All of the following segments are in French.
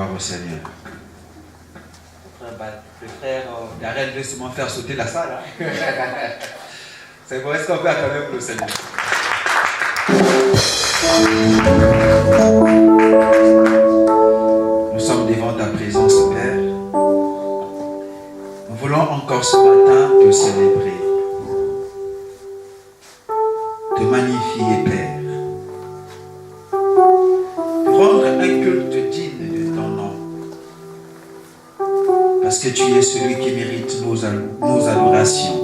Gloire au Seigneur. Le frère Darrell veut seulement faire sauter la salle. Hein? C'est bon, est-ce qu'on peut acclamer pour le Seigneur? Nous sommes devant ta présence, Père. Nous voulons encore ce matin te célébrer, te magnifier, Père, te rendre un culte digne de ton nom, parce que tu es celui qui mérite nos adorations,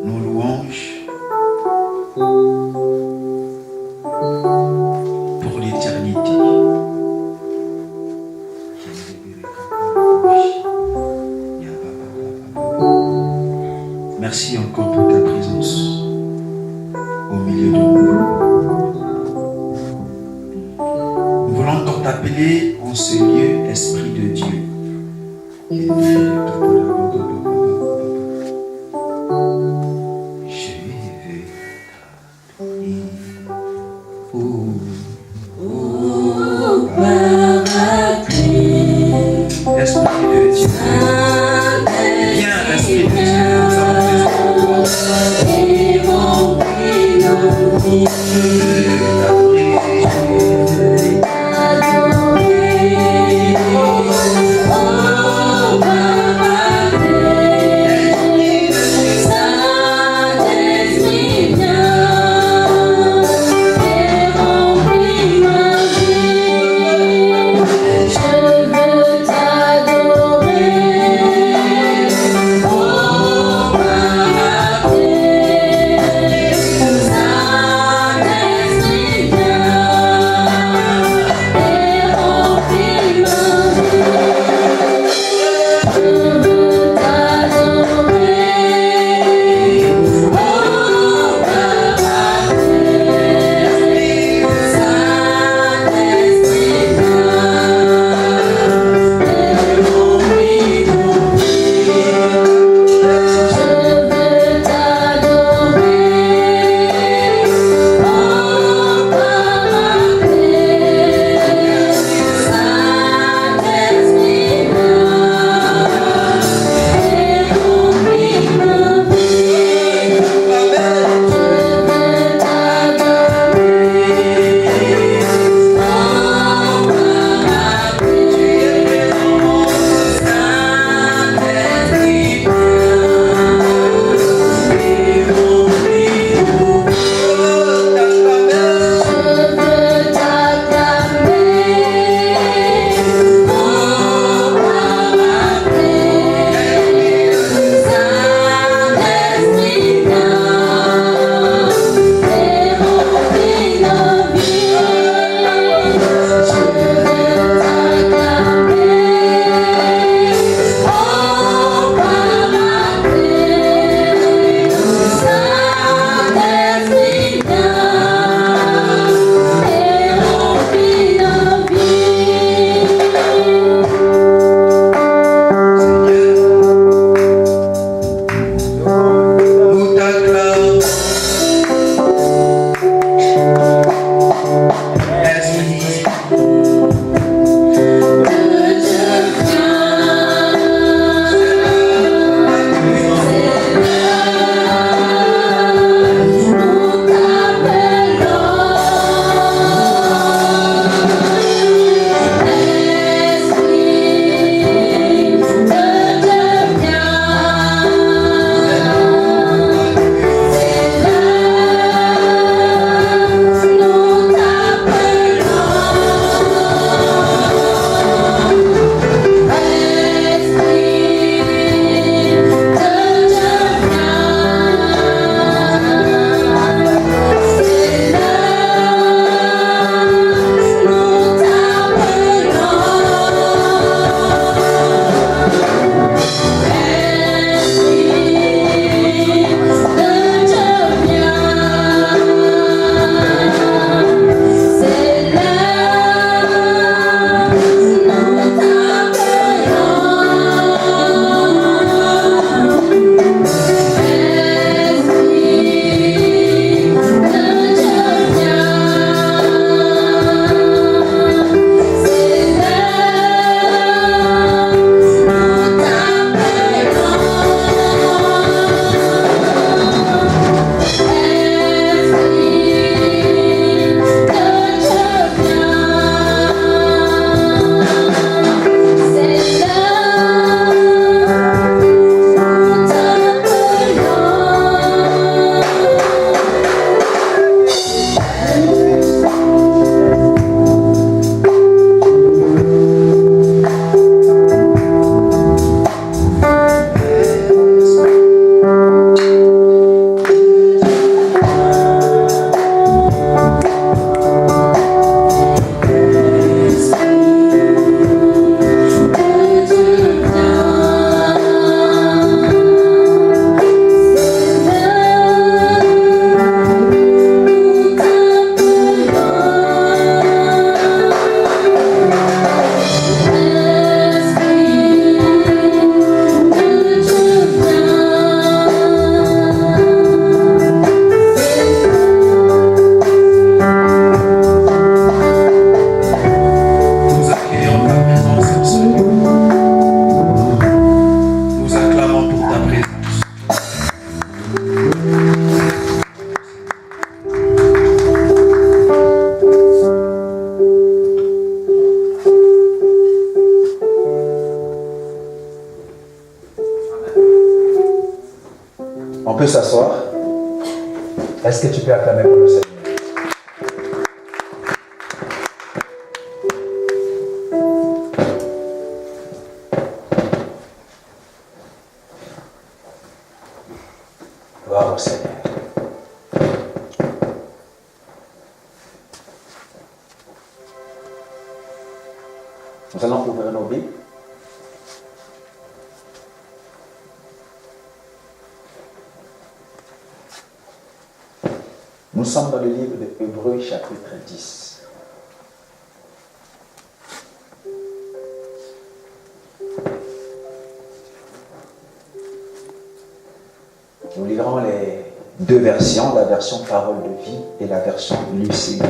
nos louanges, pour l'éternité. Merci encore pour ta présence au milieu de nous. Nous voulons encore t'appeler en ce lieu, Esprit de Dieu. Oh, peut s'asseoir. Est-ce que tu peux acclamer pour le Seigneur? Gloire au Seigneur. Nous allons ouvrir nos Bibles. Nous sommes dans le livre de Hébreux, chapitre 10. Nous lirons les deux versions, la version Parole de vie et la version Lucide.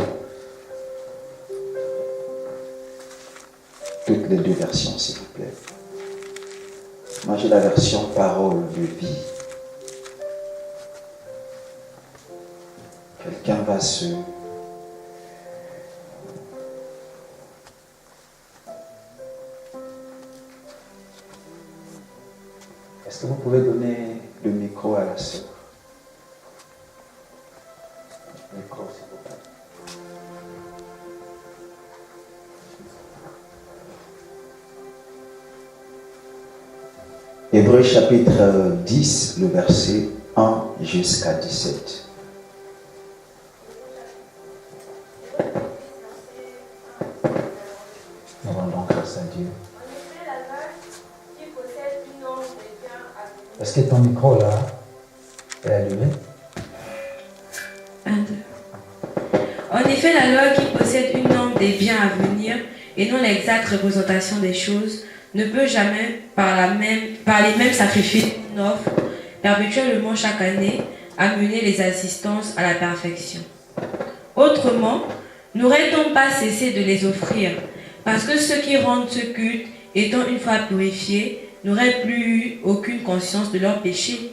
Toutes les deux versions, s'il vous plaît. Moi, j'ai la version Parole de vie. Quelqu'un va se... Est-ce que vous pouvez donner le micro à la sœur? Le micro, s'il vous plaît. Hébreux chapitre 10, le verset 1 jusqu'à 17. Nous rendons grâce à Dieu. Est-ce que ton micro là est allumé? 1, 2. En effet, la loi qui possède une norme des biens à venir et non l'exacte représentation des choses ne peut jamais, par les mêmes sacrifices qu'on offre perpétuellement chaque année, amener les assistances à la perfection. Autrement, n'aurait-on pas cessé de les offrir, parce que ceux qui rendent ce culte, étant une fois purifiés, n'auraient plus eu aucune conscience de leurs péchés.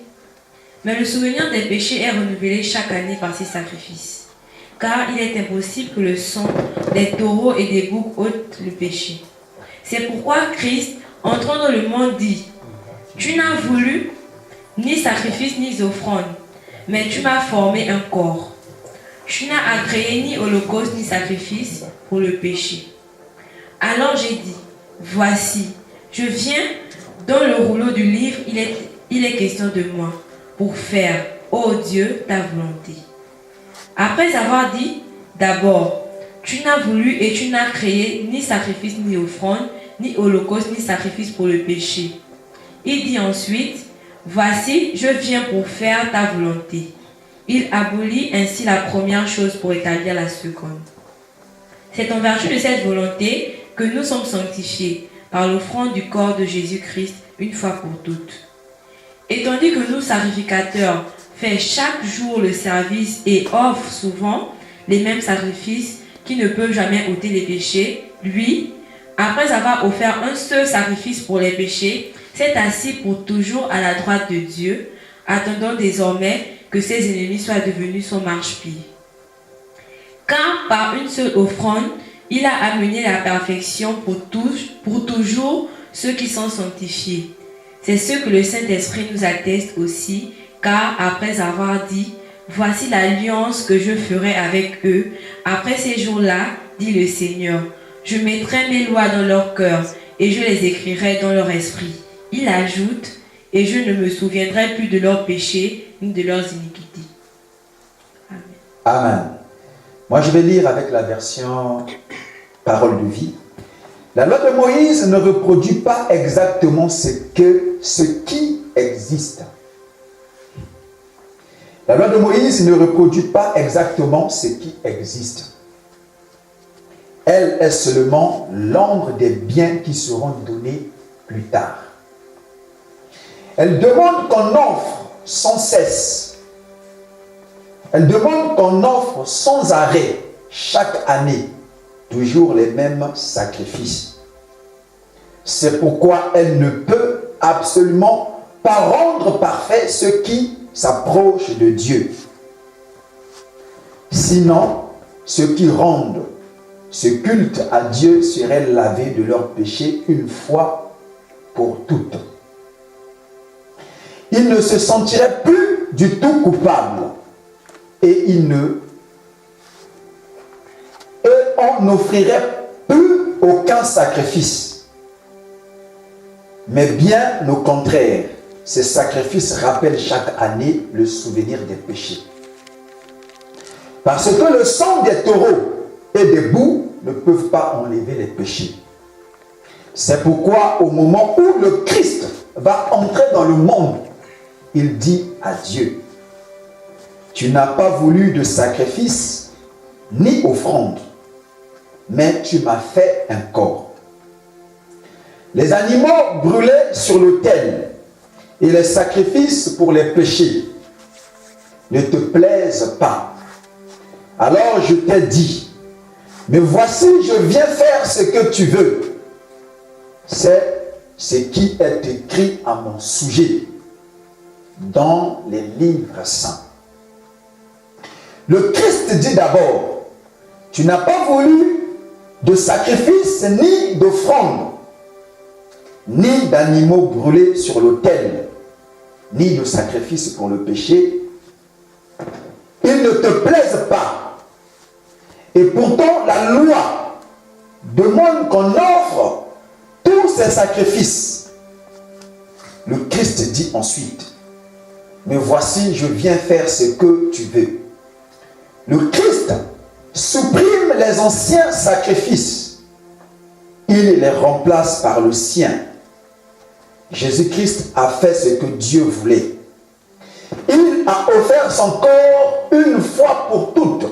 Mais le souvenir des péchés est renouvelé chaque année par ces sacrifices, car il est impossible que le sang des taureaux et des boucs ôte le péché. C'est pourquoi Christ, entrant dans le monde, dit « Tu n'as voulu ni sacrifice ni offrande, mais tu m'as formé un corps. Tu n'as agréé ni holocauste ni sacrifice pour le péché. » Alors j'ai dit « Voici, je viens, dans le rouleau du livre, il est question de moi, pour faire, ô Dieu, ta volonté. » Après avoir dit « D'abord, tu n'as voulu et tu n'as créé ni sacrifice ni offrande, ni holocauste, ni sacrifice pour le péché. » Il dit ensuite, « Voici, je viens pour faire ta volonté. » Il abolit ainsi la première chose pour établir la seconde. C'est en vertu de cette volonté que nous sommes sanctifiés par l'offrande du corps de Jésus-Christ une fois pour toutes. Et tandis que nous, sacrificateurs, fait chaque jour le service et offre souvent les mêmes sacrifices qui ne peuvent jamais ôter les péchés, lui, après avoir offert un seul sacrifice pour les péchés, s'est assis pour toujours à la droite de Dieu, attendant désormais que ses ennemis soient devenus son marchepied. Car par une seule offrande, il a amené la perfection pour toujours ceux qui sont sanctifiés. C'est ce que le Saint-Esprit nous atteste aussi, car après avoir dit « Voici l'alliance que je ferai avec eux, après ces jours-là, dit le Seigneur, je mettrai mes lois dans leur cœur et je les écrirai dans leur esprit. » Il ajoute « Et je ne me souviendrai plus de leurs péchés ni de leurs iniquités. » Amen. Amen. Moi, je vais lire avec la version Parole de vie. La loi de Moïse ne reproduit pas exactement ce qui existe. La loi de Moïse ne reproduit pas exactement ce qui existe. Elle est seulement l'ombre des biens qui seront donnés plus tard. Elle demande qu'on offre sans cesse. Elle demande qu'on offre sans arrêt, chaque année, toujours les mêmes sacrifices. C'est pourquoi elle ne peut absolument pas rendre parfait ceux qui s'approchent de Dieu. Sinon, ceux qui rendent ce culte à Dieu seraient lavés de leurs péchés une fois pour toutes. Ils ne se sentiraient plus du tout coupable et on n'offrirait plus aucun sacrifice. Mais bien au contraire, ces sacrifices rappellent chaque année le souvenir des péchés. Parce que le sang des taureaux et des boucs ne peuvent pas enlever les péchés. C'est pourquoi au moment où le Christ va entrer dans le monde, il dit à Dieu, « Tu n'as pas voulu de sacrifice ni offrande, mais tu m'as fait un corps. » Les animaux brûlés sur l'autel et les sacrifices pour les péchés ne te plaisent pas. Alors je t'ai dit, mais voici, je viens faire ce que tu veux. C'est ce qui est écrit à mon sujet dans les livres saints. Le Christ dit d'abord, tu n'as pas voulu de sacrifice ni d'offrande, ni d'animaux brûlés sur l'autel, ni de sacrifice pour le péché. Ils ne te plaisent pas. Et pourtant, la loi demande qu'on offre tous ces sacrifices. Le Christ dit ensuite, mais voici, je viens faire ce que tu veux. Le Christ supprime les anciens sacrifices. Il les remplace par le sien. Jésus-Christ a fait ce que Dieu voulait. Il a offert son corps une fois pour toutes.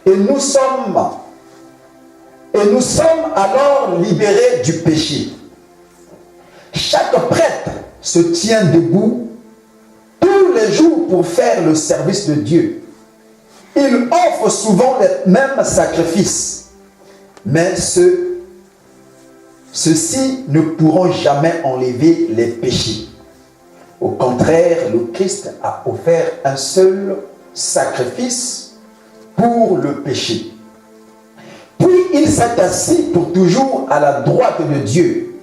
Et nous sommes alors libérés du péché. Chaque prêtre se tient debout tous les jours pour faire le service de Dieu. Il offre souvent les mêmes sacrifices, mais ceux-ci ne pourront jamais enlever les péchés. Au contraire, le Christ a offert un seul sacrifice pour le péché. Puis il s'est assis pour toujours à la droite de Dieu,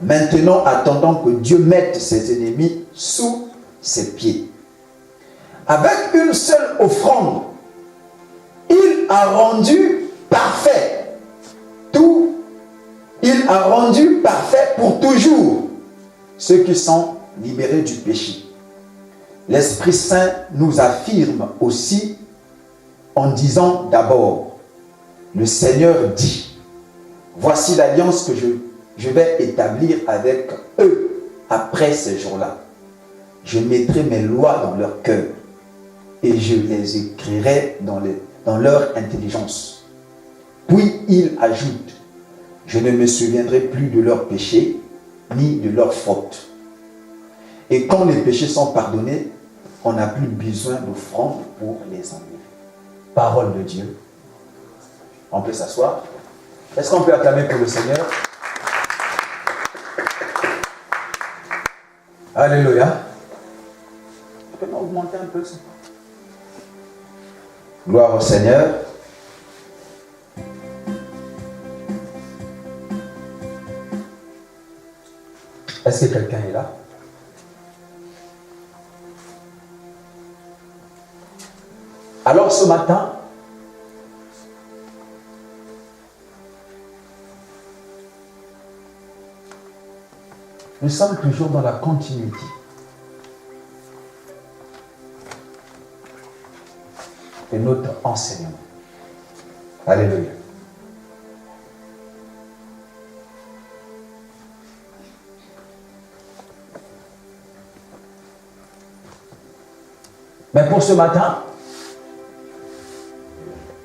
maintenant attendant que Dieu mette ses ennemis sous ses pieds. Avec une seule offrande, il a rendu parfait tout. Il a rendu parfait pour toujours ceux qui sont libérés du péché. L'Esprit Saint nous affirme aussi en disant d'abord, le Seigneur dit, voici l'alliance que je vais établir avec eux après ces jours-là. Je mettrai mes lois dans leur cœur et je les écrirai dans leur intelligence. Puis il ajoute, je ne me souviendrai plus de leurs péchés ni de leurs fautes. Et quand les péchés sont pardonnés, on n'a plus besoin d'offrande pour les enlever. Parole de Dieu. On peut s'asseoir. Est-ce qu'on peut acclamer pour le Seigneur? Alléluia. Tu peux m'augmenter un peu ça? Gloire au Seigneur. Est-ce que quelqu'un est là? Alors ce matin, nous sommes toujours dans la continuité. De notre enseignement. Alléluia. Mais pour ce matin,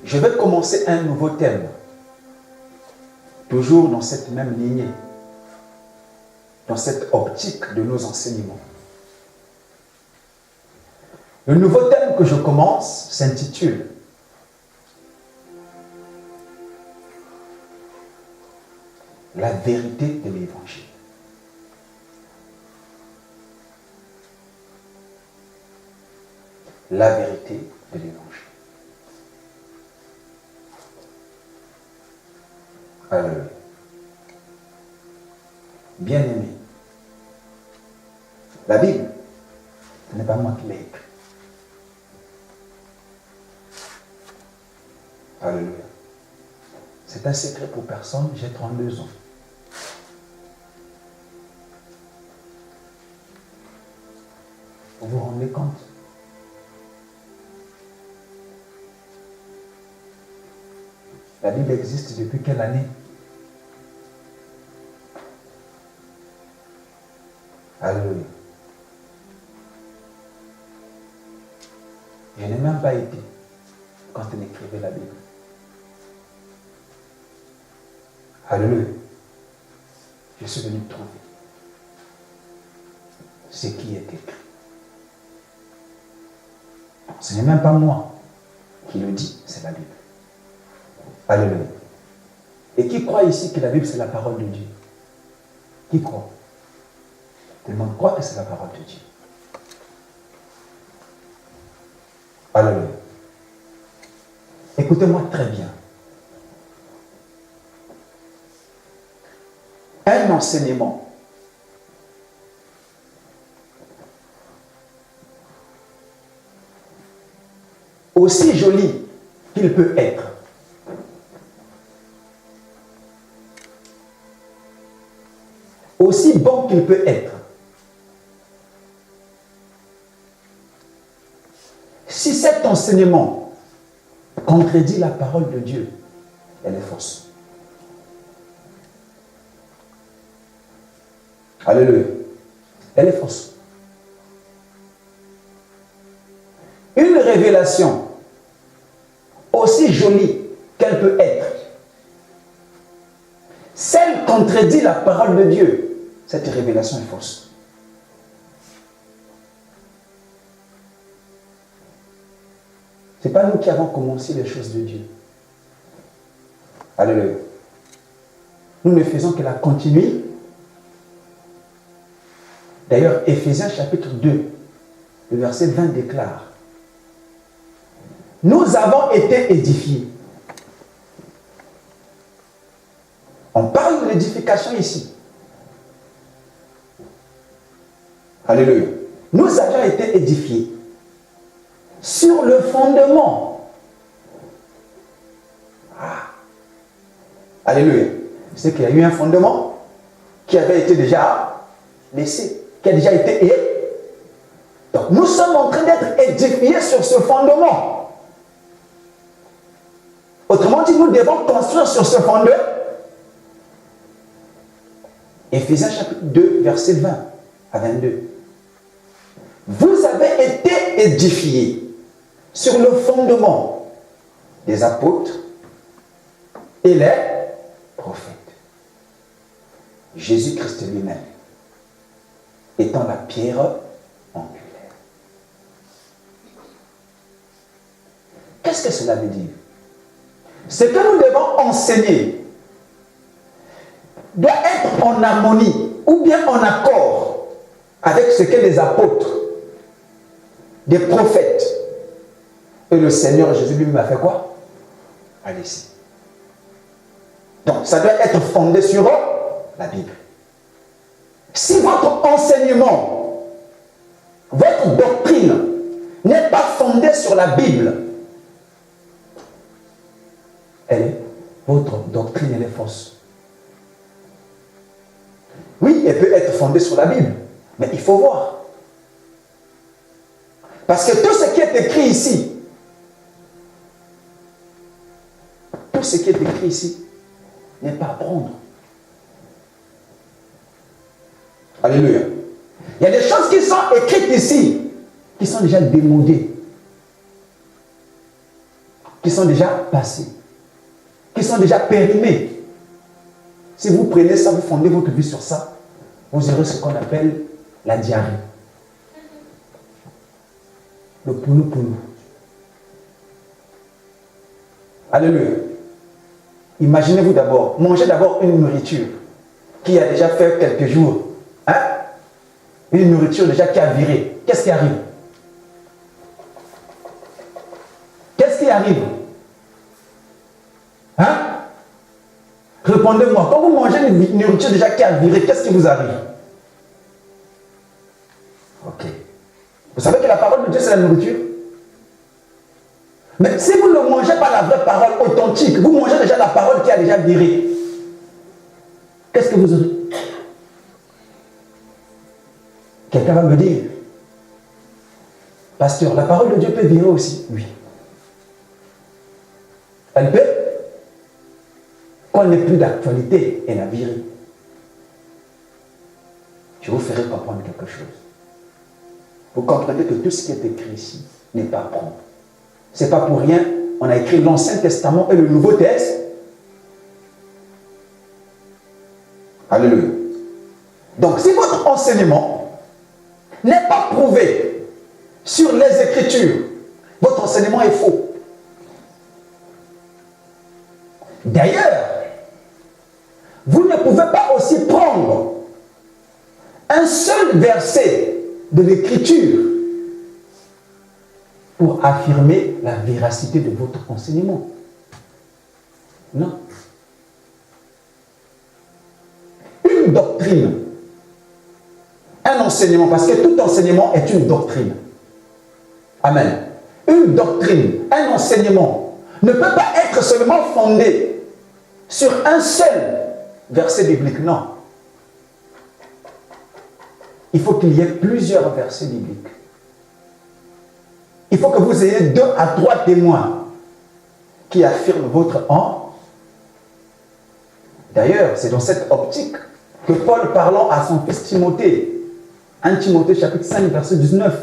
je vais commencer un nouveau thème, toujours dans cette même lignée, dans cette optique de nos enseignements. Le nouveau thème que je commence s'intitule « La vérité de l'Évangile ». La vérité de l'Évangile. Alléluia. Bien-aimé, la Bible Ce n'est pas moi qui l'ai écrit. Alléluia. C'est un secret pour personne, j'ai 32 ans. Vous vous rendez compte? La Bible existe depuis quelle année? Alléluia. Je n'ai même pas été quand il écrivait la Bible. Alléluia. Je suis venu trouver ce qui est écrit. Ce n'est même pas moi qui le dis, c'est la Bible. Alléluia. Et qui croit ici que la Bible c'est la parole de Dieu? Qui croit? Tout le monde croit que c'est la parole de Dieu. Alléluia. Écoutez-moi très bien. Un enseignement aussi joli qu'il peut être, aussi bon qu'il peut être, si cet enseignement contredit la parole de Dieu, elle est fausse. Alléluia. Elle est fausse. Une révélation, aussi jolie qu'elle peut être, si elle contredit la parole de Dieu, cette révélation est fausse. Ce n'est pas nous qui avons commencé les choses de Dieu. Alléluia. Nous ne faisons que la continuer. D'ailleurs, Éphésiens chapitre 2, le verset 20 déclare: nous avons été édifiés. On parle de l'édification ici. Alléluia. Nous avons été édifiés sur le fondement. Ah. Alléluia. C'est qu'il y a eu un fondement qui avait été déjà laissé, qui a déjà été. Donc nous sommes en train d'être édifiés sur ce fondement. Autrement dit, nous devons construire sur ce fondement. Éphésiens chapitre 2, verset 20 à 22. Vous avez été édifiés sur le fondement des apôtres et les prophètes. Jésus-Christ lui-même étant la pierre angulaire. Qu'est-ce que cela veut dire? Ce que nous devons enseigner doit être en harmonie ou bien en accord avec ce que les apôtres, des prophètes et le Seigneur Jésus lui-même a fait quoi? A laissé. Donc ça doit être fondé sur la Bible. Si votre enseignement, votre doctrine n'est pas fondée sur la Bible, votre doctrine elle est fausse. Oui, elle peut être fondée sur la Bible, mais il faut voir. Parce que tout ce qui est écrit ici, n'est pas à prendre. Alléluia. Il y a des choses qui sont écrites ici, qui sont déjà démodées, qui sont déjà passées, qui sont déjà périmées. Si vous prenez ça, vous fondez votre vie sur ça, vous aurez ce qu'on appelle la diarrhée. Le pounou. Alléluia. Imaginez-vous d'abord, mangez d'abord une nourriture qui a déjà fait quelques jours. Hein? Une nourriture déjà qui a viré. Qu'est-ce qui arrive? Qu'est-ce qui arrive? Hein? Répondez-moi. Quand vous mangez une nourriture déjà qui a viré, qu'est-ce qui vous arrive? Ok. Vous savez que la parole de Dieu, c'est la nourriture. Mais si vous ne mangez pas la vraie parole authentique, vous mangez déjà la parole qui a déjà viré. Qu'est-ce que vous aurez? Quelqu'un va me dire, pasteur, la parole de Dieu peut virer aussi. Oui. Elle peut. Quand elle n'est plus d'actualité, elle a viré. Je vous ferai comprendre quelque chose. Vous comprenez que tout ce qui est écrit ici n'est pas à prendre. Ce n'est pas pour rien. On a écrit l'Ancien Testament et le Nouveau Testament. Alléluia. Donc, si votre enseignement n'est pas prouvé sur les Écritures, votre enseignement est faux. D'ailleurs, vous ne pouvez pas aussi prendre un seul verset de l'Écriture pour affirmer la véracité de votre enseignement. Non. Une doctrine, un enseignement, parce que tout enseignement est une doctrine. Amen. Une doctrine, un enseignement ne peut pas être seulement fondé sur un seul verset biblique. Non. Il faut qu'il y ait plusieurs versets bibliques. Il faut que vous ayez 2 à 3 témoins qui affirment votre en. D'ailleurs, c'est dans cette optique que Paul, parlant à son fils Timothée, 1 Timothée chapitre 5, verset 19,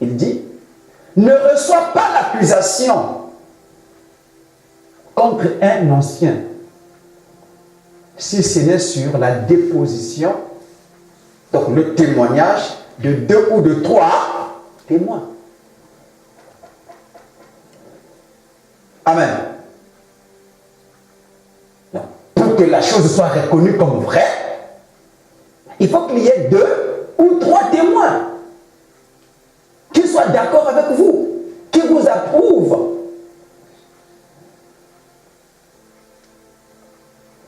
il dit, ne reçois pas l'accusation contre un ancien, si ce n'est sur la déposition, donc le témoignage de 2 ou de 3 témoins. Amen. Donc, pour que la chose soit reconnue comme vraie, il faut qu'il y ait 2 ou 3 témoins qui soient d'accord avec vous, qui vous approuvent.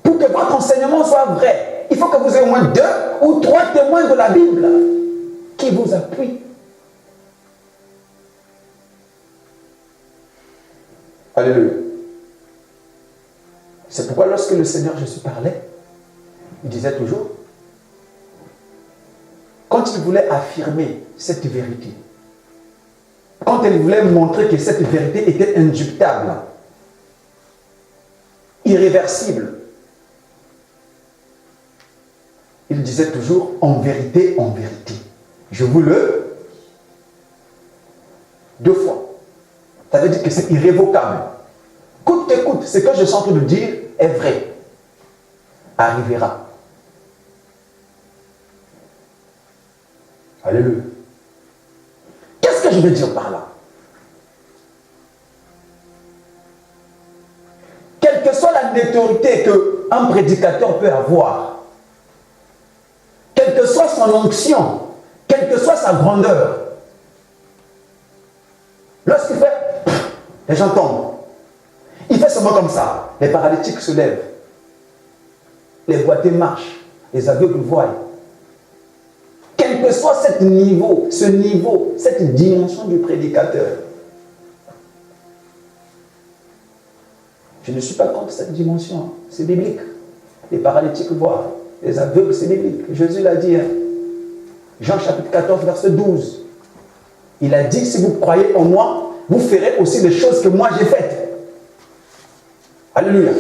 Pour que votre enseignement soit vrai, il faut que vous ayez au moins 2 ou 3 témoins de la Bible qui vous appuient. Alléluia. C'est pourquoi lorsque le Seigneur Jésus parlait, il disait toujours, quand il voulait affirmer cette vérité, quand il voulait montrer que cette vérité était indubitable, irréversible, il disait toujours en vérité, je vous le 2 fois. Ça veut dire que c'est irrévocable. Coûte que coûte, ce que je suis en train de dire est vrai. Arrivera. Alléluia. Qu'est-ce que je veux dire par là? Quelle que soit la notoriété qu'un prédicateur peut avoir, quelle que soit son onction, quelle que soit sa grandeur, lorsqu'il fait, les gens tombent. Il fait seulement comme ça. Les paralytiques se lèvent. Les boiteux marchent. Les aveugles voient. Quel que soit ce niveau, cette dimension du prédicateur, je ne suis pas contre cette dimension. C'est biblique. Les paralytiques voient. Les aveugles, c'est biblique. Jésus l'a dit. Jean chapitre 14, verset 12. Il a dit, si vous croyez en moi, vous ferez aussi les choses que moi j'ai faites. Alléluia.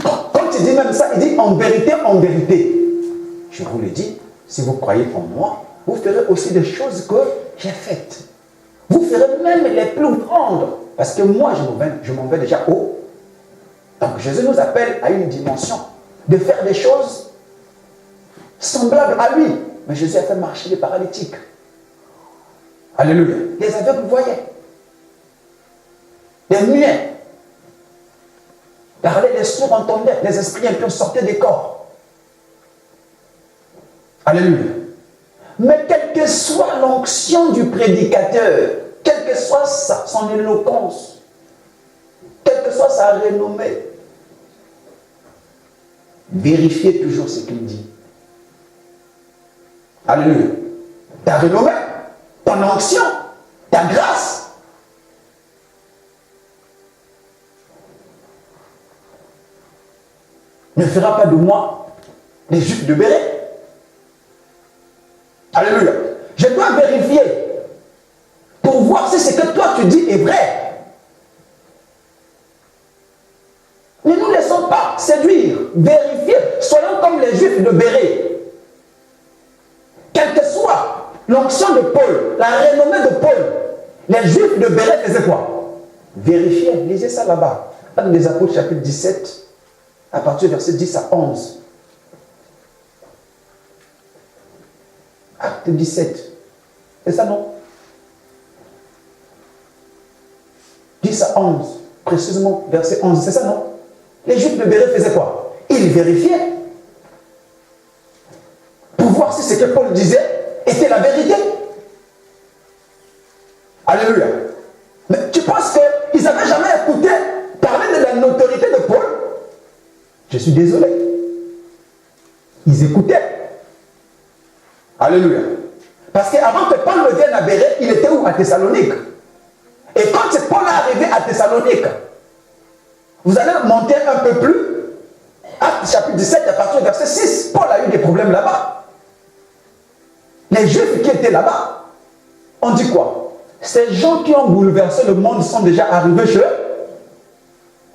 Quand il dit même ça, il dit en vérité, je vous le dis, si vous croyez en moi, vous ferez aussi des choses que j'ai faites. Vous ferez même les plus grandes. Parce que moi, je m'en vais déjà haut. Donc Jésus nous appelle à une dimension de faire des choses semblables à lui. Mais Jésus a fait marcher les paralytiques. Alléluia. Les aveugles voyaient. Les muets parlaient, les sourds entendaient, les esprits impieux sortaient des corps. Alléluia. Mais quelle que soit l'onction du prédicateur, quelle que soit son éloquence, quelle que soit sa renommée, vérifiez toujours ce qu'il dit. Alléluia. ta renommée, ton onction, ta grâce. Ne fera pas de moi des juifs de Béret. Alléluia. Je dois vérifier pour voir si ce que toi tu dis est vrai. Ne nous laissons pas séduire, vérifier. Soyons comme les juifs de Béret. Quelle que soit l'onction de Paul, la renommée de Paul, les juifs de Béret faisaient quoi? Vérifiez, lisez ça là-bas. Actes des Apôtres, chapitre 17, à partir du verset 10 à 11. Acte 17. C'est ça, non? 10 à 11. Précisément, verset 11. C'est ça, non? Les juifs de Béret faisaient quoi? Ils vérifiaient pour voir si ce que Paul disait était la vérité. Alléluia. Mais tu penses qu'ils n'avaient jamais écouté parler de la notoriété de Paul? Je suis désolé. Ils écoutaient. Alléluia. Parce qu'avant que Paul ne vienne à Béret, il était où? À Thessalonique. Et quand Paul est arrivé à Thessalonique, vous allez monter un peu plus. Acte chapitre 17, à partir du verset 6. Paul a eu des problèmes là-bas. Les Juifs qui étaient là-bas, on dit quoi? Ces gens qui ont bouleversé le monde sont déjà arrivés chez eux.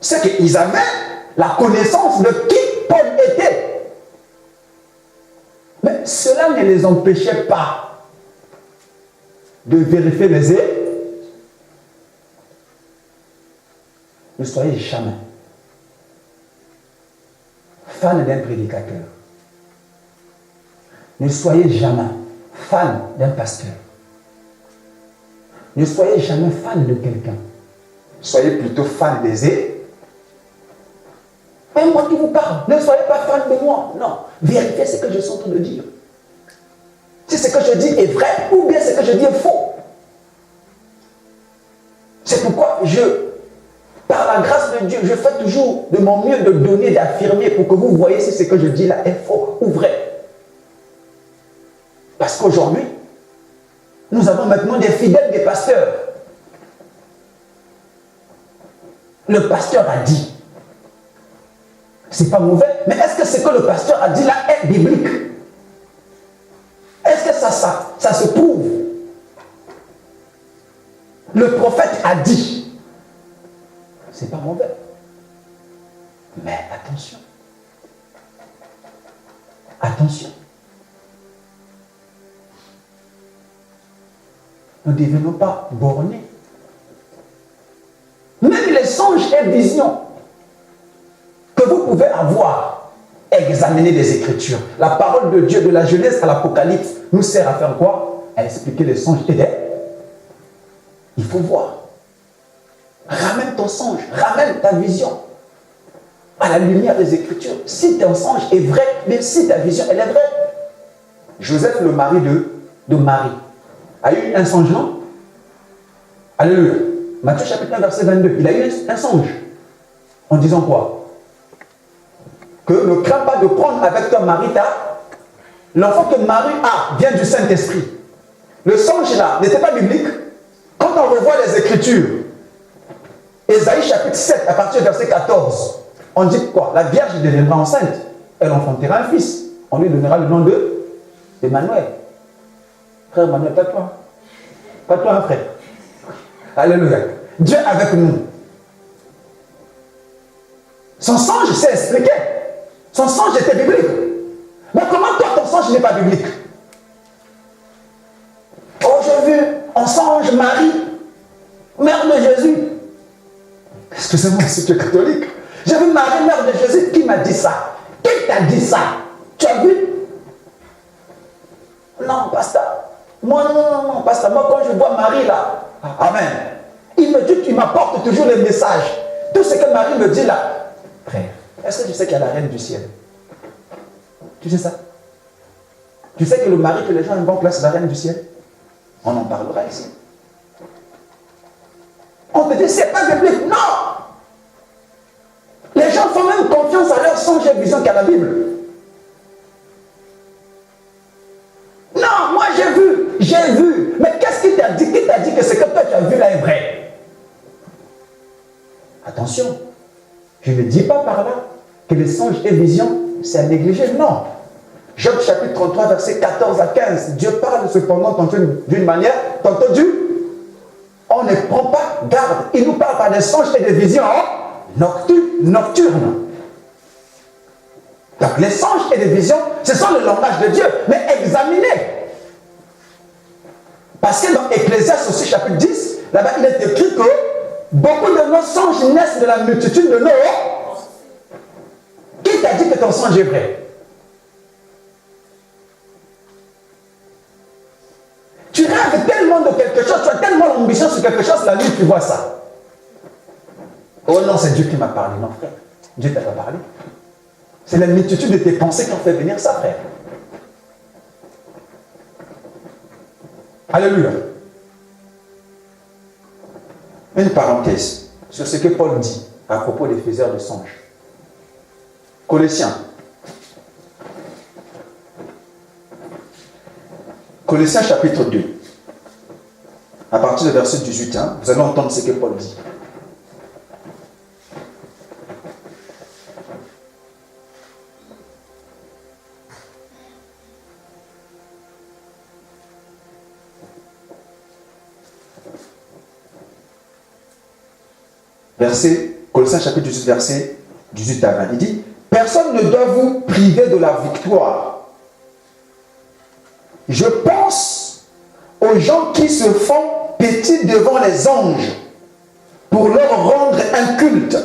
C'est qu'ils avaient la connaissance de qui Paul était. Mais cela ne les empêchait pas de vérifier les écrits. Ne soyez jamais fan d'un prédicateur. Ne soyez jamais fan d'un pasteur. Ne soyez jamais fan de quelqu'un. Soyez plutôt fan des écrits. Même moi qui vous parle, ne soyez pas fan de moi. Non, vérifiez ce que je suis en train de dire. Si ce que je dis est vrai ou bien ce que je dis est faux. C'est pourquoi par la grâce de Dieu, je fais toujours de mon mieux de donner, d'affirmer pour que vous voyez si ce que je dis là est faux ou vrai. Parce qu'aujourd'hui, nous avons maintenant des fidèles des pasteurs. Le pasteur a dit. C'est pas mauvais, mais est-ce que ce que le pasteur a dit là est biblique? Est-ce que ça se prouve? Le prophète a dit. C'est pas mauvais. Mais attention. Attention. Ne devenons pas bornés. Même les songes et visions que vous pouvez avoir, examiner les Écritures. La parole de Dieu, de la Genèse à l'Apocalypse, nous sert à faire quoi? À expliquer les songes et les... Il faut voir. Ramène ton songe, ramène ta vision à la lumière des Écritures. Si ton songe est vrai, mais si ta vision, elle est vraie. Joseph, le mari de Marie, a eu un songe, non? Alléluia. Matthieu chapitre 1, verset 22. Il a eu un songe. En disant quoi? Que ne crains pas de prendre avec toi Marie, l'enfant que Marie a vient du Saint-Esprit. Le songe là n'était pas biblique. Quand on revoit les Écritures, Ésaïe chapitre 7, à partir du verset 14, on dit quoi? La Vierge deviendra enceinte. Elle enfantera un fils. On lui donnera le nom d'Emmanuel. Frère Emmanuel, pas toi. Pas toi, un frère. Alléluia. Dieu avec nous. Son songe s'est expliqué. Son songe était biblique. Mais comment toi, ton songe n'est pas biblique? Oh, j'ai vu en songe Marie, mère de Jésus. Excusez-moi si tu es catholique. J'ai vu Marie, mère de Jésus, qui m'a dit ça? Qui t'a dit ça? Tu as vu? Non, pasteur. Moi, non, pasteur. Moi, quand je vois Marie là, amen. Il me dit, tu m'apportes toujours les messages. Tout ce que Marie me dit là. Frère, est-ce que tu sais qu'il y a la reine du ciel? Tu sais ça? Tu sais que le mari que les gens vont placer la reine du ciel? On en parlera ici. On te dit, c'est pas biblique. Non! Les gens font même confiance à leur songe et vision qu'à la Bible. Non, moi j'ai vu j'ai vu. Mais qu'est-ce qu'il t'a dit? Qui t'a dit que ce que toi tu as vu là est vrai? Attention, je ne dis pas par là que les songes et visions, c'est à négliger. Non. Job chapitre 33, versets 14 à 15. Dieu parle cependant tantôt d'une manière, tantôt on ne prend pas garde. Il nous parle par des songes et des visions nocturnes. Donc les songes et les visions, ce sont le langage de Dieu. Mais examinez. Parce que dans Ecclésiaste aussi, chapitre 10, là-bas, il est écrit que beaucoup de nos songes naissent de la multitude de nos... Qui t'a dit que ton songe est vrai? Tu rêves tellement de quelque chose, tu as tellement l'ambition sur quelque chose, la nuit tu vois ça. Oh non, c'est Dieu qui m'a parlé. Non, frère. Dieu t'a pas parlé. C'est la multitude de tes pensées qui ont fait venir ça, frère. Alléluia. Une parenthèse sur ce que Paul dit à propos des faiseurs de songes. Colossiens. Colossiens chapitre 2. À partir du verset 18, vous allez entendre ce que Paul dit. Colossiens chapitre 18, verset 18 à 20. Il dit, personne ne doit vous priver de la victoire. Je pense aux gens qui se font petits devant les anges pour leur rendre un culte.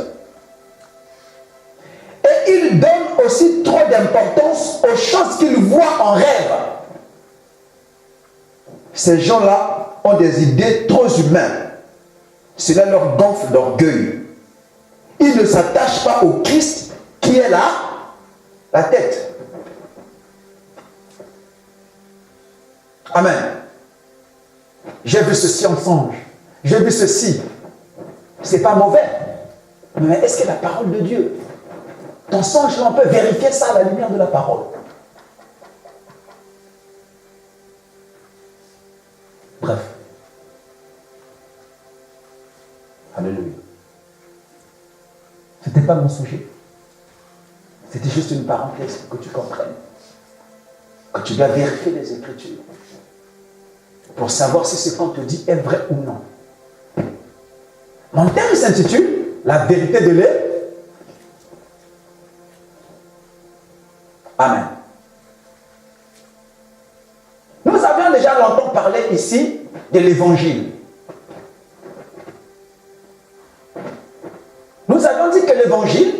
Et ils donnent aussi trop d'importance aux choses qu'ils voient en rêve. Ces gens-là ont des idées trop humaines. Cela leur gonfle d'orgueil. Ils ne s'attachent pas au Christ qui est là, la tête. Amen. J'ai vu ceci en songe. J'ai vu ceci. C'est pas mauvais. Mais est-ce que la parole de Dieu, ton songe, on peut vérifier ça à la lumière de la parole? Bref. Alléluia. Ce n'était pas mon sujet. C'était juste une parenthèse pour que tu comprennes. Que tu dois vérifier les Écritures. Pour savoir si ce qu'on te dit est vrai ou non. Mon thème s'intitule La vérité de l'Évangile. Amen. Nous avions déjà longtemps parlé ici de l'Évangile. Nous avions dit que l'Évangile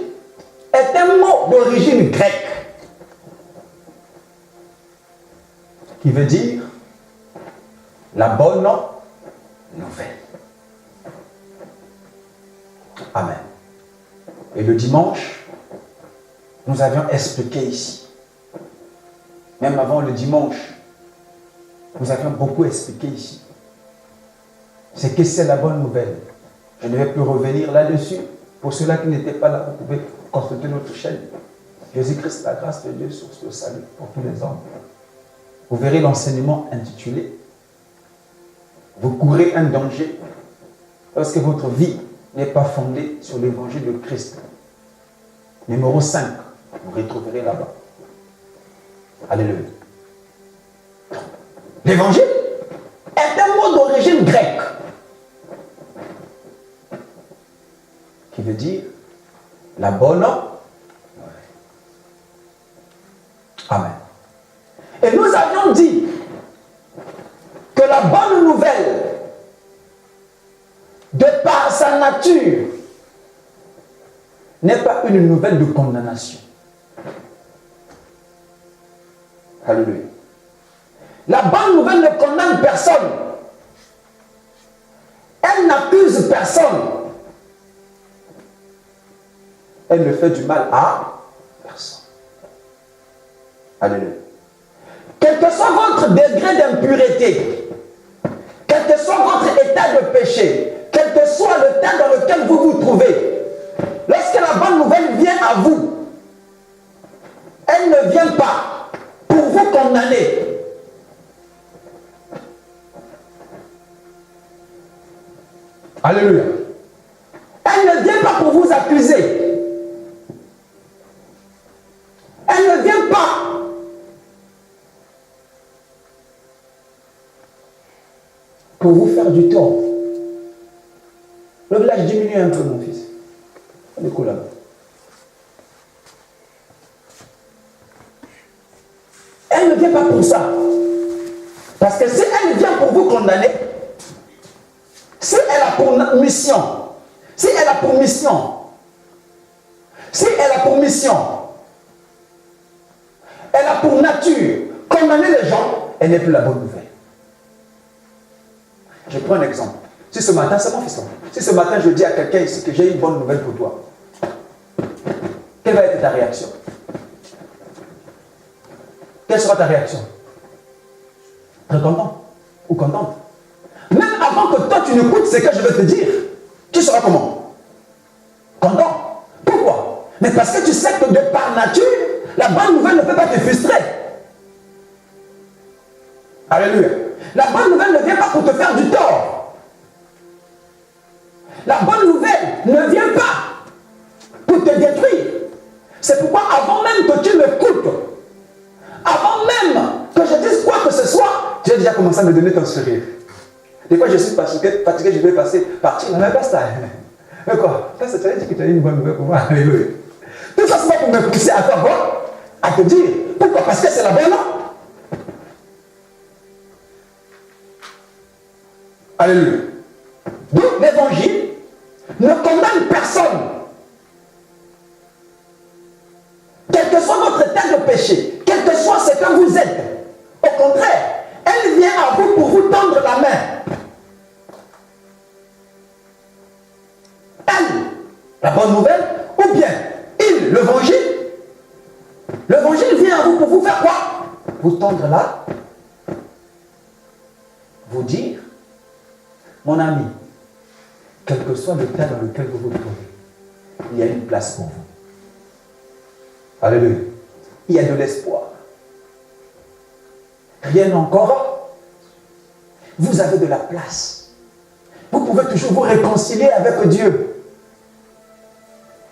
est un mot d'origine grecque qui veut dire la bonne nouvelle. Amen. Et le dimanche, nous avions expliqué ici. Même avant le dimanche, nous avions beaucoup expliqué ici. C'est que c'est la bonne nouvelle. Je ne vais plus revenir là-dessus. Pour ceux-là qui n'étaient pas là, vous pouvez consulter notre chaîne. Jésus-Christ, la grâce de Dieu, source de salut pour tous les hommes. Vous verrez l'enseignement intitulé « Vous courez un danger lorsque votre vie n'est pas fondée sur l'évangile de Christ ». Numéro 5, vous retrouverez là-bas. Alléluia. L'évangile est un mot d'origine grecque qui veut dire la bonne nouvelle. Amen. Et nous avions dit que la bonne nouvelle, de par sa nature, n'est pas une nouvelle de condamnation. Alléluia. La bonne nouvelle ne condamne personne. Elle n'accuse personne. Elle ne fait du mal à personne. Alléluia. Quel que soit votre degré d'impureté, quel que soit votre état de péché, quel que soit le temps dans lequel vous vous trouvez, lorsque la bonne nouvelle vient à vous, elle ne vient pas pour vous condamner. Alléluia. Elle ne vient pas pour vous accuser. Elle ne vient pas pour vous faire du tort. Le village diminue un peu, mon fils. On est cool là-bas. Elle ne vient pas pour ça. Parce que si elle vient pour vous condamner, si elle a pour mission, si elle a pour mission, elle a pour nature condamner les gens, elle n'est plus la bonne nouvelle. Je prends un exemple. Si ce matin, c'est mon fils, si ce matin je dis à quelqu'un ici que j'ai une bonne nouvelle pour toi, quelle va être ta réaction? Quelle sera ta réaction? Très content ou contente. Même avant que toi tu n'écoutes ce que je vais te dire, tu seras comment? Content. Pourquoi? Mais parce que tu sais que de par nature, la bonne nouvelle ne peut pas te frustrer. Alléluia. La bonne nouvelle ne vient pas pour te faire du tort. La bonne nouvelle ne vient pas pour te détruire. C'est pourquoi avant même que tu m'écoutes, avant même que je dise quoi que ce soit, j'ai déjà commencé à me donner ton sourire. Des fois, je suis fatigué, je vais partir. Non, mais pas ça. Mais quoi? Ça, tu as dit que tu as une bonne nouvelle pour moi. Alléluia. Tout ça, c'est pas pour me pousser à toi, à te dire. Pourquoi? Parce que c'est la bonne. Alléluia. Donc, l'évangile ne condamne personne. Quel que soit votre état de péché, quel que soit ce que vous êtes, au contraire, elle vient à vous pour vous tendre la main. Elle, la bonne nouvelle, ou bien il, l'évangile vient à vous pour vous faire quoi? Vous tendre là, vous dire, mon ami, quel que soit le cas dans lequel vous vous trouvez, il y a une place pour vous. Alléluia. Il y a de l'espoir. Rien encore. Vous avez de la place. Vous pouvez toujours vous réconcilier avec Dieu.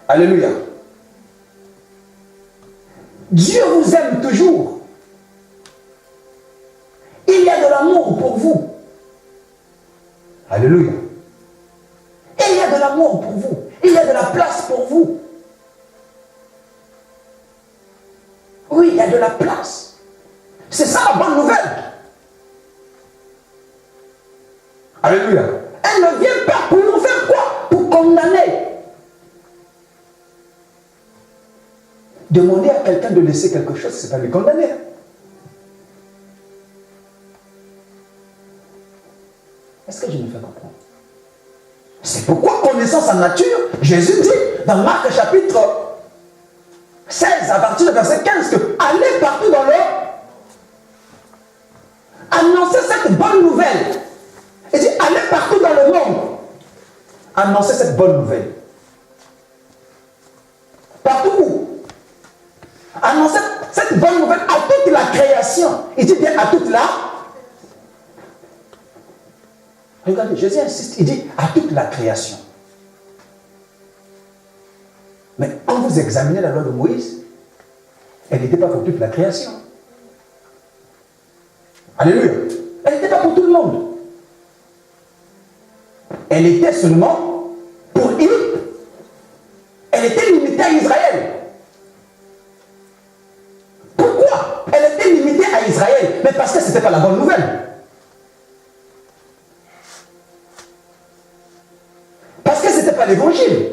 Alléluia. Dieu vous aime toujours. Il y a de l'amour pour vous. Alléluia. Et il y a de l'amour pour vous. Il y a de la place pour vous. Oui, il y a de la place. C'est ça la bonne nouvelle. Alléluia. Elle ne vient pas pour nous faire quoi? Pour condamner. Demander à quelqu'un de laisser quelque chose, ce n'est pas lui condamner. Est-ce que je me fais comprendre? C'est pourquoi, connaissant sa nature, Jésus dit dans Marc chapitre 16, à partir du verset 15, que allez partout dans le... Annoncez cette bonne nouvelle. Il dit, allez partout dans le monde. Annoncez cette bonne nouvelle. Partout où? Annoncez cette bonne nouvelle à toute la création. Il dit bien à toute la... Regardez, Jésus insiste, il dit à toute la création. Mais quand vous examinez la loi de Moïse, elle n'était pas pour toute la création. Alléluia. Elle n'était pas pour tout le monde. Elle était seulement pour eux. Elle était limitée à Israël. Pourquoi elle était limitée à Israël? Mais parce que ce n'était pas la bonne nouvelle. Parce que ce n'était pas l'évangile.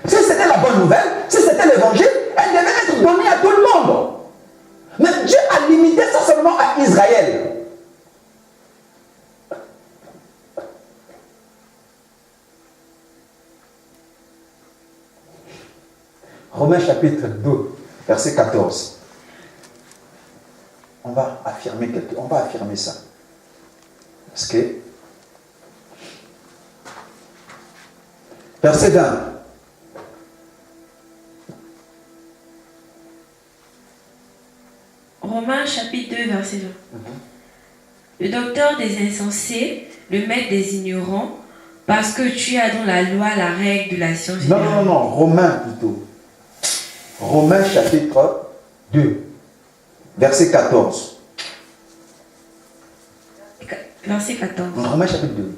Si c'était la bonne nouvelle, si c'était l'évangile, elle devait être donnée à tout le monde. Mais Dieu a limité ça seulement à Israël. Romains chapitre 2, verset 14. On va affirmer ça. Parce que verset 20. Romains chapitre 2, verset 20. le docteur des insensés, le maître des ignorants, parce que tu as dans la loi la règle de la science générale. Non, Romains plutôt. Romains chapitre 2, verset 14. Verset 14. Romains chapitre 2.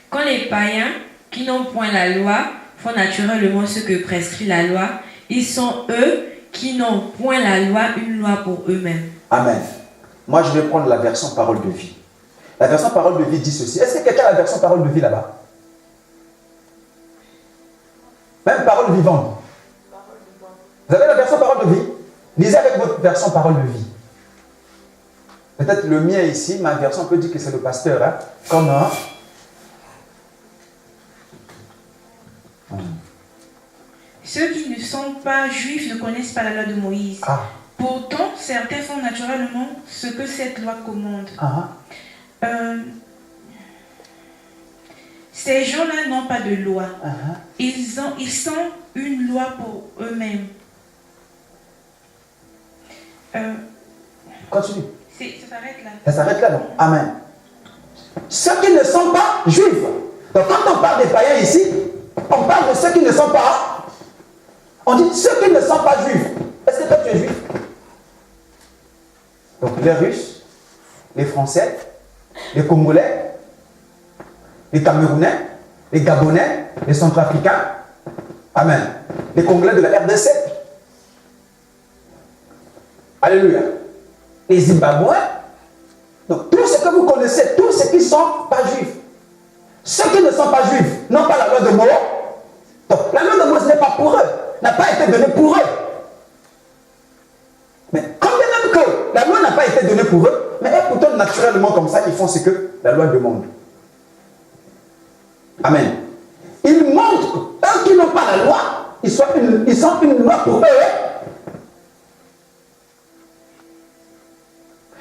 Quand les païens, qui n'ont point la loi, font naturellement ce que prescrit la loi, ils sont eux qui n'ont point la loi, une loi pour eux-mêmes. Amen. Moi, je vais prendre la version parole de vie. La version parole de vie dit ceci. Est-ce que quelqu'un a la version parole de vie là-bas? Même parole vivante. Vous avez la version parole de vie? Lisez avec votre version parole de vie. Peut-être le mien ici, ma version peut dire que c'est le pasteur. Hein? Comme un. Ceux qui ne sont pas juifs ne connaissent pas la loi de Moïse. Ah. Pourtant, certains font naturellement ce que cette loi commande. Ces gens-là n'ont pas de loi. Ils sont une loi pour eux-mêmes. Continue. Ça s'arrête là. Ça s'arrête là, donc. Amen. Ceux qui ne sont pas juifs. Donc quand on parle des païens ici, on parle de ceux qui ne sont pas. On dit ceux qui ne sont pas juifs. Est-ce que toi tu es juif? Donc les Russes, les Français, les Congolais, les Camerounais, les Gabonais, les Centrafricains. Amen. Les Congolais de la RDC. Alléluia. Les Zimbabwéens. Donc tout ce que vous connaissez, tous ceux qui ne sont pas juifs. Ceux qui ne sont pas juifs n'ont pas la loi de Moïse. Donc la loi de Moïse n'est pas pour eux, n'a pas été donnée pour eux. Mais quand bien même que la loi n'a pas été donnée pour eux, mais pourtant naturellement comme ça, ils font ce que la loi demande. Amen. Ils montrent, eux qui n'ont pas la loi, ils sont une loi pour eux.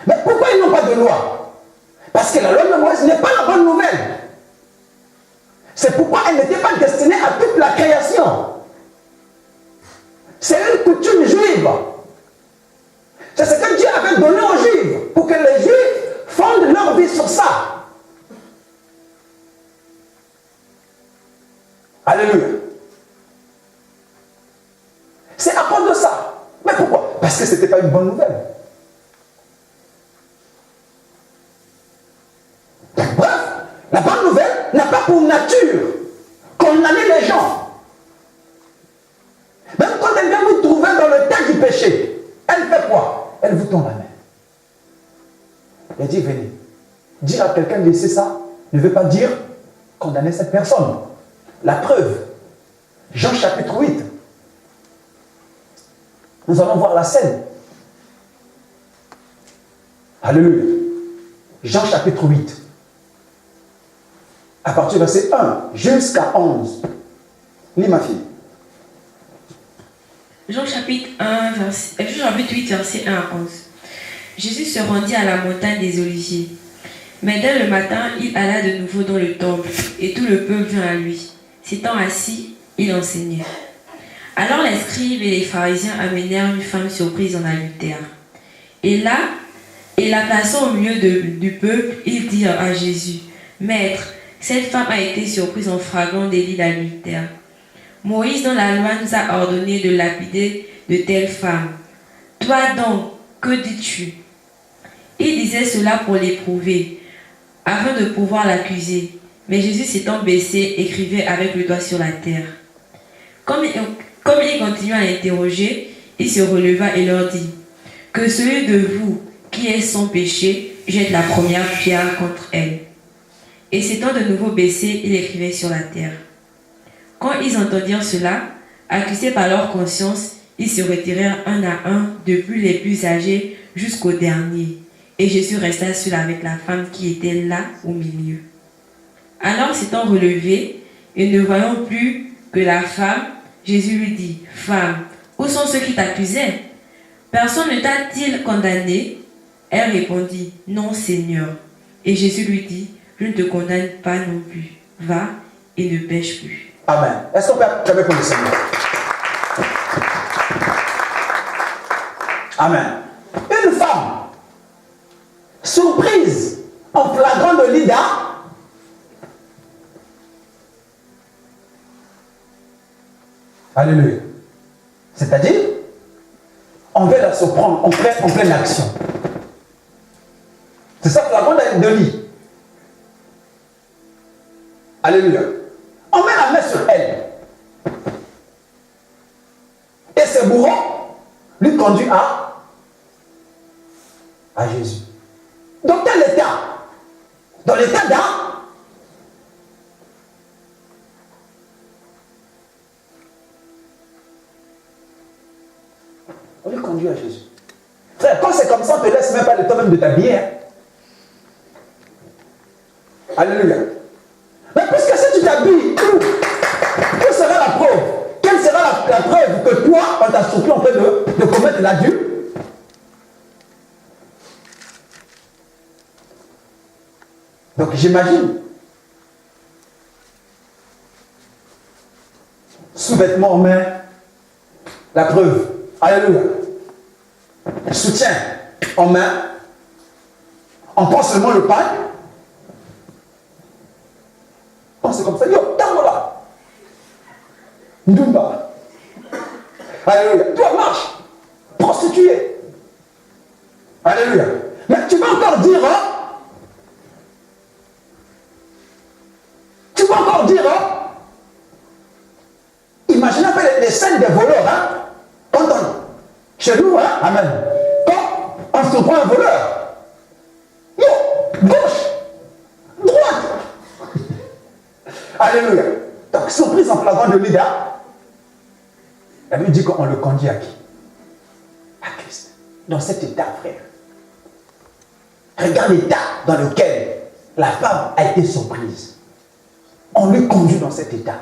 Mais pourquoi ils n'ont pas de loi? Parce que la loi de Moïse n'est pas la bonne nouvelle. C'est pourquoi elle n'était pas destinée à toute la création. C'est une coutume juive. C'est ce que Dieu avait donné aux Juifs, pour que les Juifs fondent leur vie sur ça. Alléluia. C'est à cause de ça. Mais pourquoi? Parce que ce n'était pas une bonne nouvelle. Bref, la bonne nouvelle n'a pas pour nature condamner les gens. Même quand elle vient vous trouver dans le tas du péché, elle fait quoi? Elle vous tend la main. Elle dit, venez. Dire à quelqu'un de laisser ça ne veut pas dire condamner cette personne. La preuve, Jean chapitre 8. Nous allons voir la scène. Alléluia. Jean chapitre 8. À partir du verset 1 jusqu'à 11. Lis ma fille. Jean chapitre 8, verset 1 à 11. Jésus se rendit à la montagne des Oliviers. Mais dès le matin, il alla de nouveau dans le temple, et tout le peuple vint à lui. S'étant assis, il enseignait. Alors les scribes et les pharisiens amenèrent une femme surprise en adultère. Et la plaçant au milieu du peuple, ils dirent à Jésus, « Maître, cette femme a été surprise en flagrant délit d'adultère. Moïse dans la loi nous a ordonné de lapider de telles femmes. Toi donc, que dis-tu » Il disait cela pour l'éprouver, afin de pouvoir l'accuser. Mais Jésus s'étant baissé, écrivait avec le doigt sur la terre. Comme il continuait à l'interroger, il se releva et leur dit, « Que celui de vous qui est sans péché jette la première pierre contre elle. » Et s'étant de nouveau baissé, il écrivait sur la terre. Quand ils entendirent cela, accusés par leur conscience, ils se retirèrent un à un, depuis les plus âgés jusqu'au dernier. Et Jésus resta seul avec la femme qui était là au milieu. Alors s'étant relevé, et ne voyant plus que la femme, Jésus lui dit, « Femme, où sont ceux qui t'accusaient? Personne ne t'a-t-il condamné ?» Elle répondit, « Non, Seigneur. » Et Jésus lui dit, « Je ne te condamne pas non plus. Va et ne pêche plus. » Amen. Est-ce qu'on peut acclamer pour le Seigneur? Amen. Une femme surprise Alléluia. C'est-à-dire, on veut la surprendre en pleine action. C'est ça la grande de lit. Alléluia. On met la main sur elle. Et ce bourreau lui conduit à Jésus. Dans quel état? Dans l'état d'âme. On lui conduit à Jésus. Frère, quand c'est comme ça, on ne te laisse même pas le temps même de t'habiller. Hein? Alléluia. Mais puisque si tu t'habilles, où sera la preuve? Quelle sera la preuve que toi, on t'a surpris en train de commettre l'adultère? Donc j'imagine, sous-vêtements en main, la preuve. Alléluia. Soutien en main. On prend seulement le pain. Oh, c'est comme ça. Yo, Tangola. Ndumba. Alléluia. Toi, marche. Prostituée. Alléluia. Mais tu vas encore dire, hein? Tu vas encore dire, hein? Imaginez un peu les scènes des voleurs, hein? Quand chez nous, hein? Amen. Quand on se prend un voleur, yo, gauche, droite. Alléluia. Donc, surprise en flagrant de Lida, elle lui dit qu'on le conduit à qui? À Christ. Dans cet état, frère. Regarde l'état dans lequel la femme a été surprise. On lui conduit dans cet état.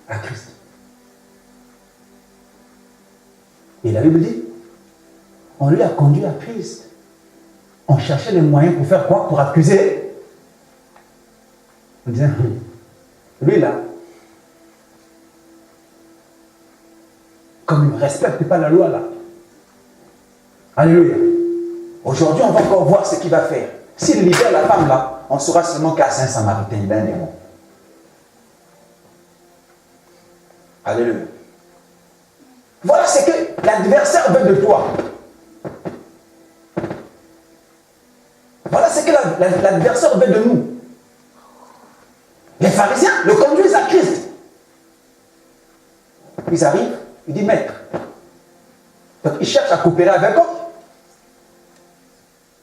À Christ. Et la Bible dit, on lui a conduit à Christ. On cherchait les moyens pour faire quoi? Pour accuser. On disait, lui là, comme il ne respecte pas la loi là. Alléluia. Aujourd'hui, on va encore voir ce qu'il va faire. S'il libère la femme là, on saura seulement qu'à Saint-Samaritain, il a un démon. Alléluia. Voilà ce que l'adversaire veut de toi. Voilà ce que l'adversaire veut de nous. Les pharisiens le conduisent à Christ. Ils arrivent, ils disent maître. Donc ils cherchent à coopérer avec eux.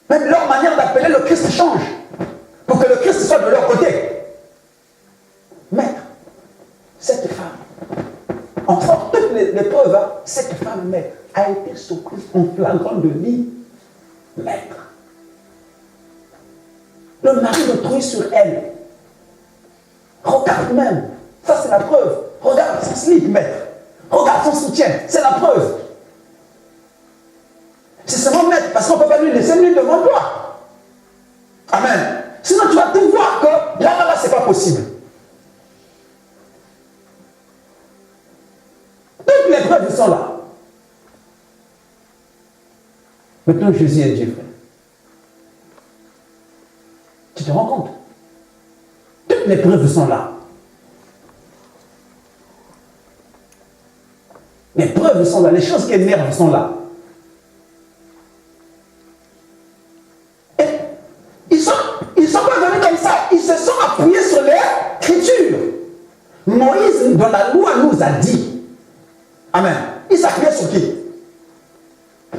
Même leur manière d'appeler le Christ change. Pour que le Christ soit de leur côté. Maître, cette femme, en faisant toutes les preuves, hein, cette femme, maître, a été surprise en flagrant de lit. Maître. Le mari le trouve sur elle. Regarde même. Ça, c'est la preuve. Regarde son slip, maître. Regarde son soutien. C'est la preuve. C'est seulement maître, parce qu'on ne peut pas lui laisser lui devant toi. Amen. Sinon, tu vas tout voir que là, c'est pas possible. Toutes les preuves sont là. Maintenant, Jésus est Dieu, frère. Tu te rends compte? Toutes les preuves sont là. Les preuves sont là. Les choses qui énervent sont là. Et ils sont pas venus comme ça. Ils se sont appuyés sur l'écriture. Moïse, dans la loi, nous a dit. Amen. Il s'appuyait sur qui?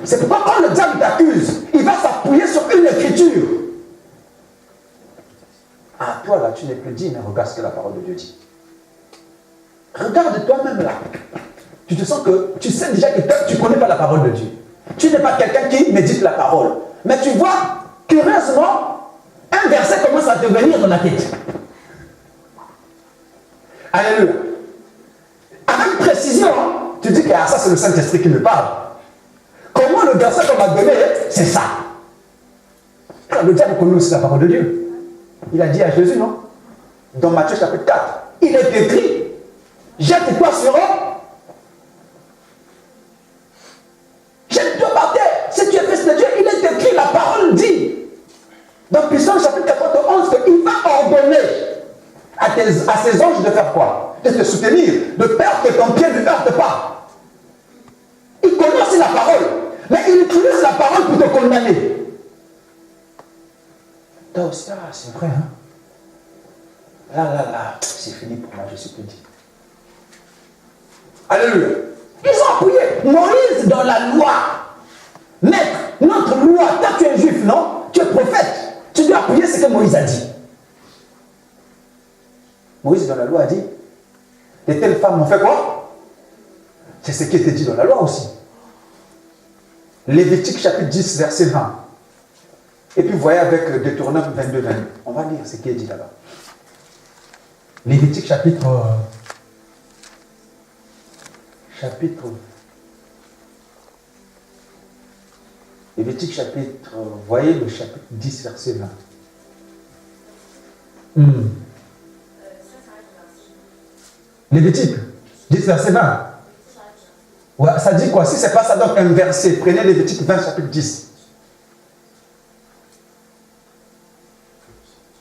C'est pourquoi quand le diable t'accuse, il va s'appuyer sur une écriture. Ah, toi là, tu n'es plus digne, regarde ce que la parole de Dieu dit. Regarde toi-même là. Tu te sens que, tu sais déjà que tu ne connais pas la parole de Dieu. Tu n'es pas quelqu'un qui médite la parole. Mais tu vois, curieusement, un verset commence à te venir dans la tête. Alléluia. Avec précision, tu dis que ah, ça c'est le Saint-Esprit qui me parle. Comment le verset qu'on m'a donné, c'est ça. Le diable connaît aussi la parole de Dieu. Il a dit à Jésus, non? Dans Matthieu chapitre 4, il est écrit, jette-toi sur eux. Jette-toi par terre. Si tu es fils de Dieu, il est écrit, la parole dit. Dans Psaume chapitre 91, qu'il va ordonner à ses anges de faire quoi? de te soutenir, de peur que ton pied ne heurte pas. Il connaît aussi la parole, mais il utilise la parole pour te condamner. Toi aussi, c'est vrai, hein? Là, c'est fini pour moi, je suis petit. Alléluia. Ils ont appuyé Moïse dans la loi. Maître, notre loi, toi tu es juif, non? Tu es prophète. Tu dois appuyer ce que Moïse a dit. Moïse dans la loi a dit, de telles femmes ont fait quoi? C'est ce qui était dit dans la loi aussi. Lévitique chapitre 10, verset 20. Et puis vous voyez avec Deutéronome 22, 22. On va lire ce qui est dit là-bas. Lévitique chapitre... Lévitique chapitre... voyez le chapitre 10, verset 20. Lévitique 10, verset 20. Ouais, ça dit quoi? Si ce n'est pas ça, donc un verset. Prenez Lévitique 20, chapitre 10.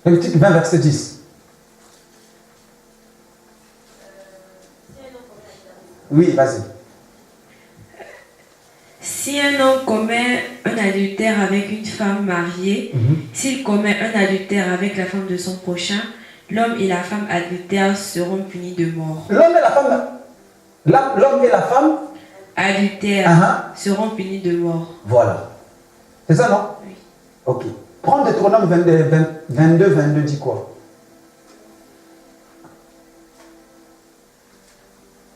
Lévitique 20, verset 10. Oui, vas-y. Si un homme commet un adultère avec une femme mariée, s'il commet un adultère avec la femme de son prochain, l'homme et la femme adultères seront punis de mort. L'homme et la femme adultères seront punis de mort. Voilà. C'est ça, non? Oui. Ok. Prends Deutéronome 22 dit quoi?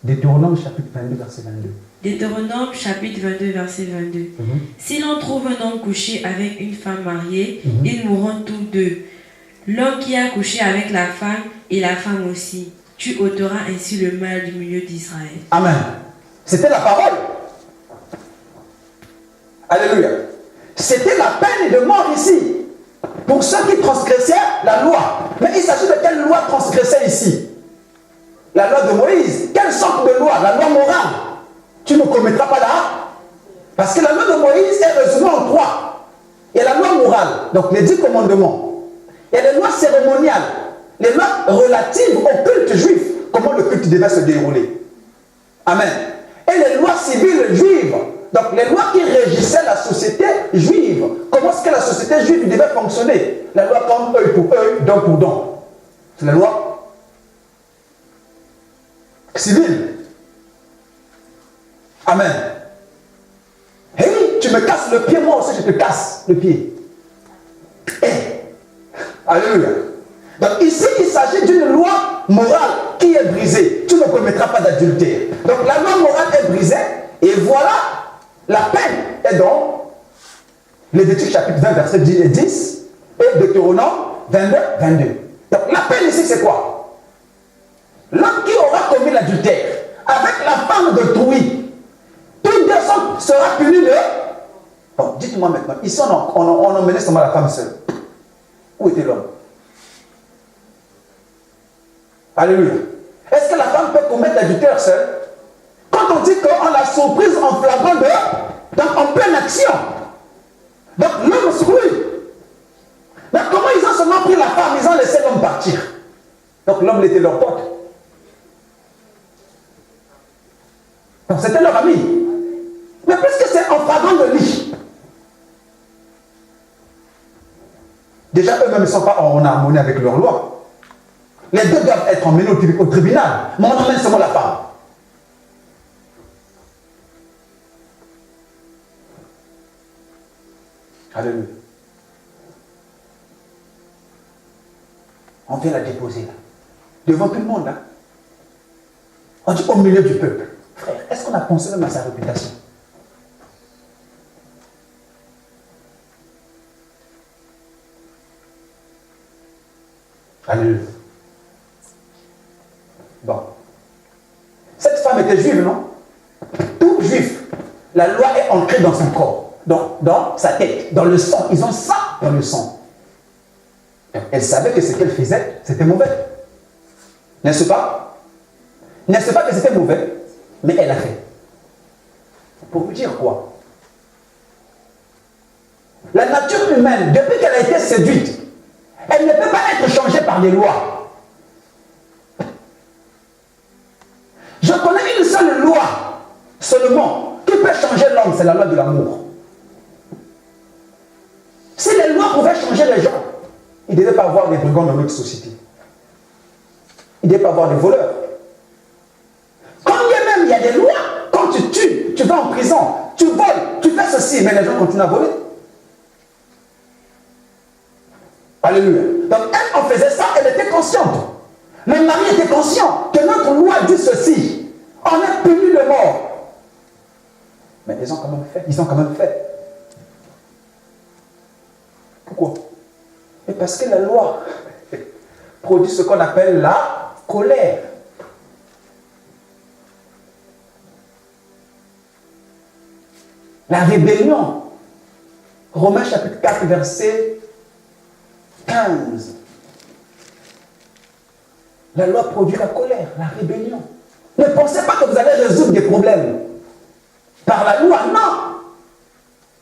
Deutéronome chapitre 22, verset 22. Deutéronome chapitre 22, verset 22. Si l'on trouve un homme couché avec une femme mariée, ils mourront tous deux. L'homme qui a couché avec la femme et la femme aussi. Tu ôteras ainsi le mal du milieu d'Israël. Amen. C'était la parole. Alléluia. C'était la peine de mort ici. Pour ceux qui transgressaient la loi. Mais il s'agit de quelle loi transgressait ici? La loi de Moïse. Quelle sorte de loi? La loi morale. Tu ne commettras pas là. Parce que la loi de Moïse est résumée en trois. Il y a la loi morale, donc les 10 commandements. Il y a les lois cérémoniales, les lois relatives au culte juif. Comment le culte devait se dérouler. Amen. Et les lois civiles juives. Donc les lois qui régissaient la société juive. Comment est-ce que la société juive devait fonctionner? La loi comme œil pour œil, dent pour dent. C'est la loi civile. Amen. Hey, tu me casses le pied, moi aussi je te casse le pied. Hey. Alléluia. Donc ici, il s'agit d'une loi morale qui est brisée. Tu ne commettras pas d'adultère. Donc la loi morale est brisée. Et voilà, la peine est dans Lévitique chapitre 20, verset 10 et 10 et Deutéronome 22, 22. Donc la peine ici, c'est quoi? L'homme qui aura commis l'adultère avec la femme d'autrui, toute personne sera punie de... Bon, dites-moi maintenant, ici on emmenait seulement la femme seule. Où était l'homme? Alléluia. Est-ce que la femme peut commettre l'adultère seule? Quand on dit qu'on l'a surprise en flagrant de, donc en pleine action. Donc l'homme se brûle. Mais comment ils ont seulement pris la femme, ils ont laissé l'homme partir? Donc l'homme était leur pote. Donc c'était leur ami. Mais puisque c'est en flagrant de lit, déjà eux-mêmes ne sont pas en harmonie avec leur loi. Les deux doivent être emmenés au tribunal. Mais on emmène seulement la femme. Alléluia. On vient la déposer là. Devant tout le monde là. On dit au milieu du peuple. Frère, est-ce qu'on a pensé même à sa réputation? Alléluia. Bon. Cette femme était juive, non? Tout juif. La loi est ancrée dans son corps, dans sa tête, dans le sang. Ils ont ça dans le sang. Elle savait que ce qu'elle faisait, c'était mauvais. N'est-ce pas? N'est-ce pas que c'était mauvais? Mais elle a fait. Pour vous dire quoi? La nature humaine, depuis qu'elle a été séduite, elle ne peut pas être changée par des lois. seulement qui peut changer l'homme, c'est la loi de l'amour. Si les lois pouvaient changer les gens, il ne devait pas avoir des brigands dans notre société. Il ne devait pas avoir des voleurs. Quand il y a des lois, quand tu tues, tu vas en prison, tu voles, tu fais ceci, mais les gens continuent à voler. Alléluia. Donc elle, en faisait ça, elle était consciente. Le mari était conscient que notre loi dit ceci. On est puni de mort. Mais ils ont quand même fait. Ils ont quand même fait. Pourquoi? Et parce que la loi produit ce qu'on appelle la colère. La rébellion. Romains chapitre 4, verset 15. La loi produit la colère, la rébellion. Ne pensez pas que vous allez résoudre des problèmes par la loi, non.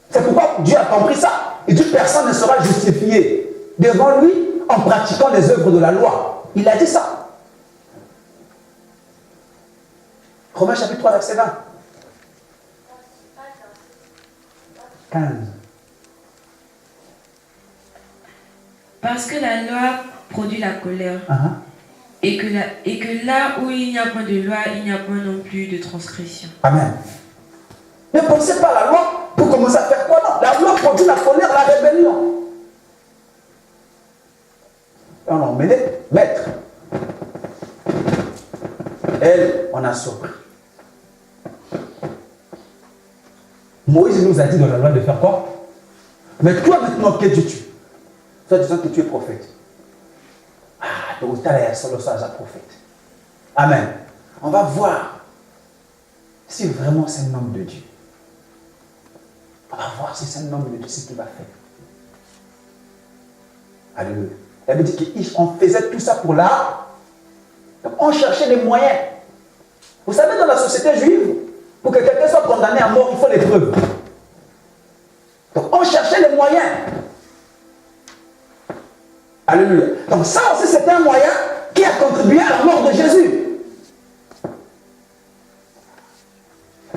C'est pourquoi Dieu a compris ça. Il dit que personne ne sera justifié devant lui en pratiquant les œuvres de la loi. Il a dit ça. Romains chapitre 3, verset 20. 15. Parce que la loi produit la colère. Et que là où il n'y a point de loi, il n'y a point non plus de transgression. Amen. Ne pensez pas à la loi pour commencer à faire quoi, non? La loi produit la colère, la rébellion. Et on a emmené maître. Elle, on a surpris. Moïse nous a dit dans la loi de faire quoi? Mais toi maintenant, que dis-tu? Toi disant que tu es prophète. Ah, donc tu as solo ça à prophète. Amen. On va voir si vraiment c'est un homme de Dieu. On va voir si c'est un homme de Dieu, ce qu'il va faire. Alléluia. Elle veut dire qu'on faisait tout ça pour là. Donc on cherchait des moyens. Vous savez, dans la société juive, pour que quelqu'un soit condamné à mort, il faut les preuves. Donc on cherchait les moyens. Alléluia. Donc ça aussi, c'était un moyen qui a contribué à la mort de Jésus.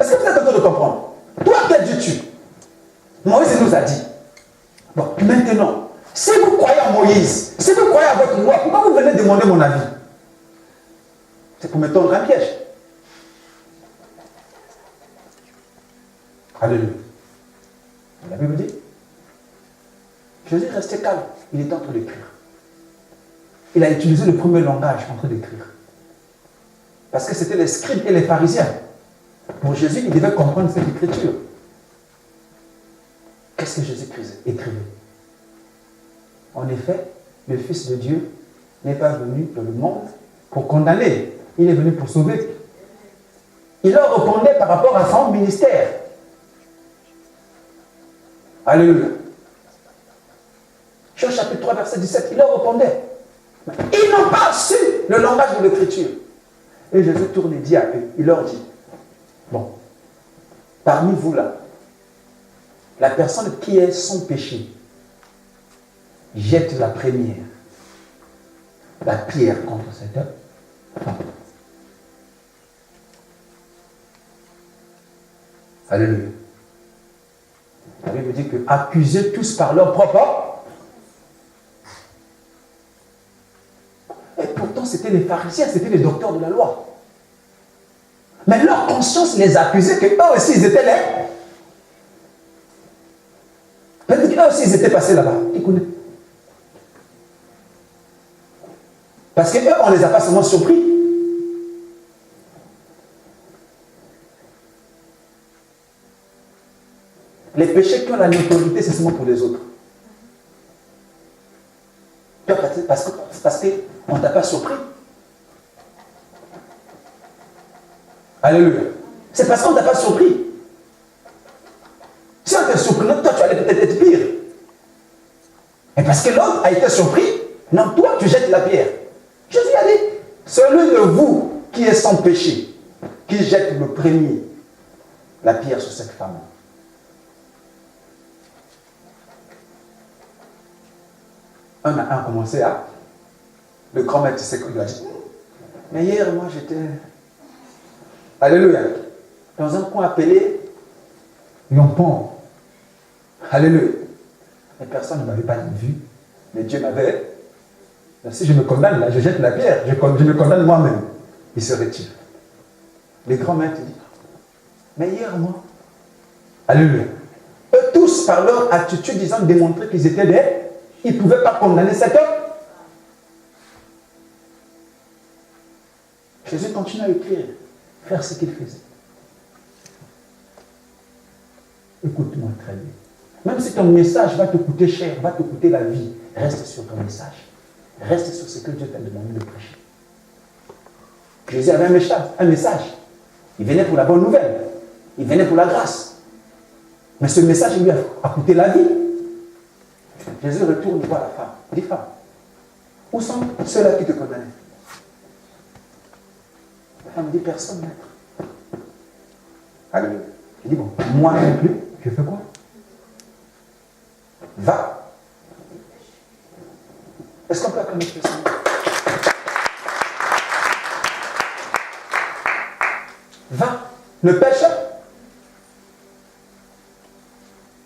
Est-ce que vous êtes en train de comprendre? Toi, que dis-tu? Moïse nous a dit. Bon, maintenant, si vous croyez en Moïse, si vous croyez à votre loi, pourquoi vous venez demander mon avis? C'est pour me tendre un piège. Alléluia. La Bible dit, Jésus restait calme, il était en train d'écrire. Il a utilisé le premier langage en train d'écrire. Parce que c'était les scribes et les pharisiens. Pour Jésus, il devait comprendre cette écriture. Qu'est-ce que Jésus écrivait? En effet, le Fils de Dieu n'est pas venu dans le monde pour condamner. Il est venu pour sauver. Il leur répondait par rapport à son ministère. Alléluia. Jean chapitre 3, verset 17, il leur répondait. Ils n'ont pas su le langage de l'écriture. Et Jésus tourne et dit à eux, il leur dit, bon, parmi vous là, la personne qui est sans péché, jette la première, la pierre contre cette femme. Alléluia. La Bible dit que accusez tous par leur propre. Et pourtant, c'était les pharisiens, c'était les docteurs de la loi. Mais leur conscience les accusait qu'eux aussi, ils étaient là. Peut-être qu'eux aussi, ils étaient passés là-bas. Écoutez. Parce qu'eux, on ne les a pas seulement surpris. Les péchés qui ont la notoriété, c'est seulement pour les autres. Parce qu'on ne t'a pas surpris. Alléluia. C'est parce qu'on ne t'a pas surpris. Si on t'a surpris, toi, tu allais peut-être être pire. Et parce que l'autre a été surpris, non, toi, tu jettes la pierre. Jésus a dit, celui de vous qui est sans péché, qui jette le premier la pierre sur cette femme. Un à un commençait à... Le grand maître, il a dit, mais hier, moi, j'étais... Alléluia. dans un coin appelé Yompon. Alléluia. Mais personne ne m'avait pas vu. Mais Dieu m'avait. Si je me condamne là, je jette la pierre. Je me condamne moi-même. Il se retire. Les grands maîtres disent, mais hier, moi. Alléluia. Eux tous, par leur attitude, ils ont démontré qu'ils étaient des. Ils ne pouvaient pas condamner cet homme. Jésus continue à écrire, faire ce qu'il faisait. Écoute-moi très bien. Même si ton message va te coûter cher, va te coûter la vie, reste sur ton message. Reste sur ce que Dieu t'a demandé de prêcher. Jésus avait un message. Il venait pour la bonne nouvelle. Il venait pour la grâce. Mais ce message lui a coûté la vie. Jésus retourne voir la femme. Il dit, femme, où sont ceux-là qui te condamnaient? La femme dit, personne, maître. Alléluia. Il dit, bon, moi non plus, je fais quoi? Va. Est-ce qu'on peut acclamer ça? Va. Ne pêche.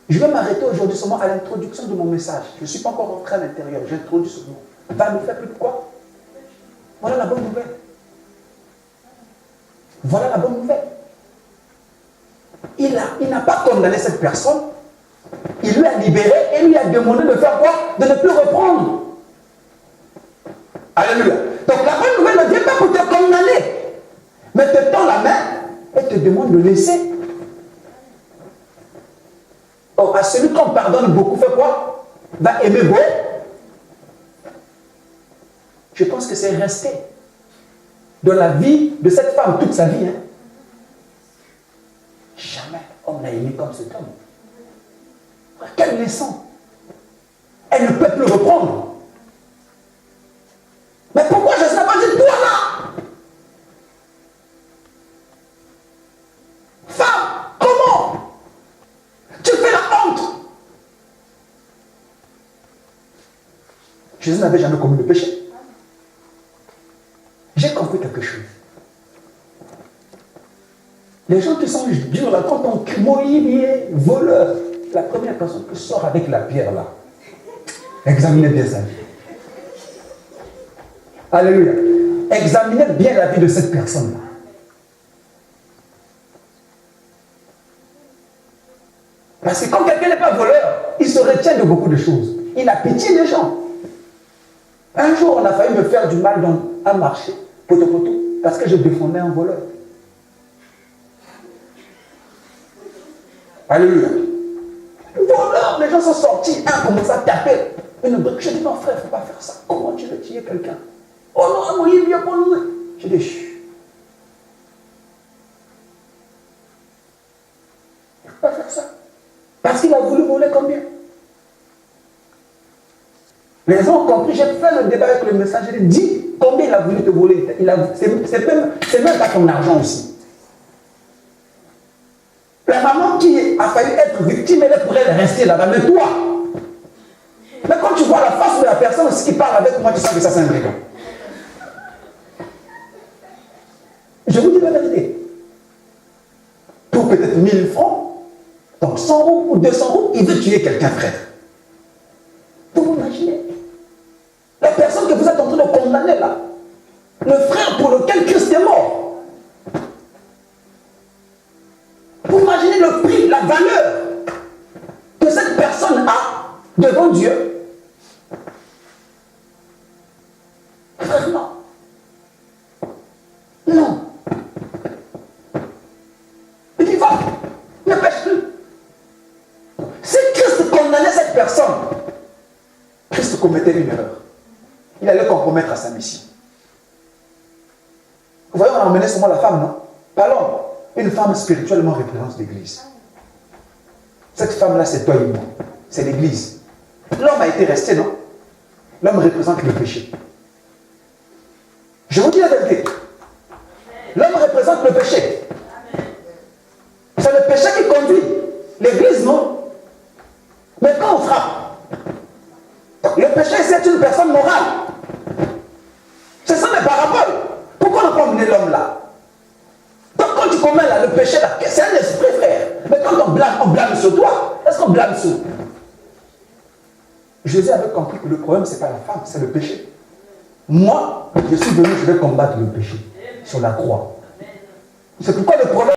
Je vais m'arrêter aujourd'hui seulement à l'introduction de mon message. Je ne suis pas encore rentré à l'intérieur. J'introduis ce mot. Va ne faire plus de quoi? Voilà la bonne nouvelle. Voilà la bonne nouvelle. Il n'a pas condamné cette personne. Il lui a libéré et lui a demandé de faire quoi? De ne plus reprendre. Alléluia. Donc la bonne nouvelle ne vient pas pour te condamner, mais te tend la main et te demande de laisser. Or, à celui qu'on pardonne beaucoup, fait quoi? Va aimer beaucoup. Je pense que c'est resté dans la vie de cette femme toute sa vie. Hein. Jamais on n'a aimé comme cet homme. Quelle leçon! Elle ne peut plus reprendre. Mais pourquoi je ne sais pas dit toi là? Femme, comment? Tu fais la honte. Jésus n'avait jamais commis le péché. J'ai compris quelque chose. Les gens qui sont durs là, quand on crie moïlier, voleur, la première personne qui sort avec la pierre là, examinez bien sa vie. Alléluia. Examinez bien la vie de cette personne là. Parce que quand quelqu'un n'est pas voleur, il se retient de beaucoup de choses. Il a pitié des gens. Un jour, on a failli me faire du mal dans un marché, poto, parce que je défendais un voleur. Alléluia. Voleur, les gens sont sortis, un commence à taper une brique. Je dis non frère, il ne faut pas faire ça. Comment tu veux tuer quelqu'un? Oh non, il vient pour nous. Je dis chut. Il ne faut pas faire ça. Parce qu'il a voulu voler combien? Les gens ont compris, j'ai fait le débat avec le messager, il dit combien il a voulu te voler. C'est même pas ton argent aussi. La maman qui a failli être victime, elle pourrait rester là-bas, mais toi. Mais quand tu vois la face de la personne aussi qui parle avec moi, tu sens que ça c'est un brigand. Je vous dis la vérité. Pour peut-être 1000 francs, donc 100 euros ou 200 euros, il veut tuer quelqu'un, frère. Vous imaginez? La personne que vous êtes en train de condamner là, le frère pour lequel Christ est mort. Vous imaginez le prix, la valeur que cette personne a devant Dieu? Frère, non. Non. Il dit, va, ne pêche plus. Si Christ condamnait cette personne, Christ commettait une erreur. Il allait compromettre à sa mission. Vous voyez, on a emmené seulement la femme, non? Pas l'homme. Une femme spirituellement représente l'Église. Cette femme-là, c'est toi et moi. C'est l'Église. L'homme a été resté, non? L'homme représente le péché. Je vous dis la vérité. L'homme représente le péché. C'est le péché qui conduit. L'Église, non? Mais quand on frappe, le péché, c'est une personne morale. Ce sont des paraboles. Pourquoi on n'a pas emmené l'homme là? Donc quand tu commets la le péché là, c'est un esprit, frère. Mais quand on blâme sur toi, est-ce qu'on blâme sur... Jésus avait compris que le problème, ce n'est pas la femme, c'est le péché. Moi, je suis venu, je vais combattre le péché sur la croix. C'est pourquoi le problème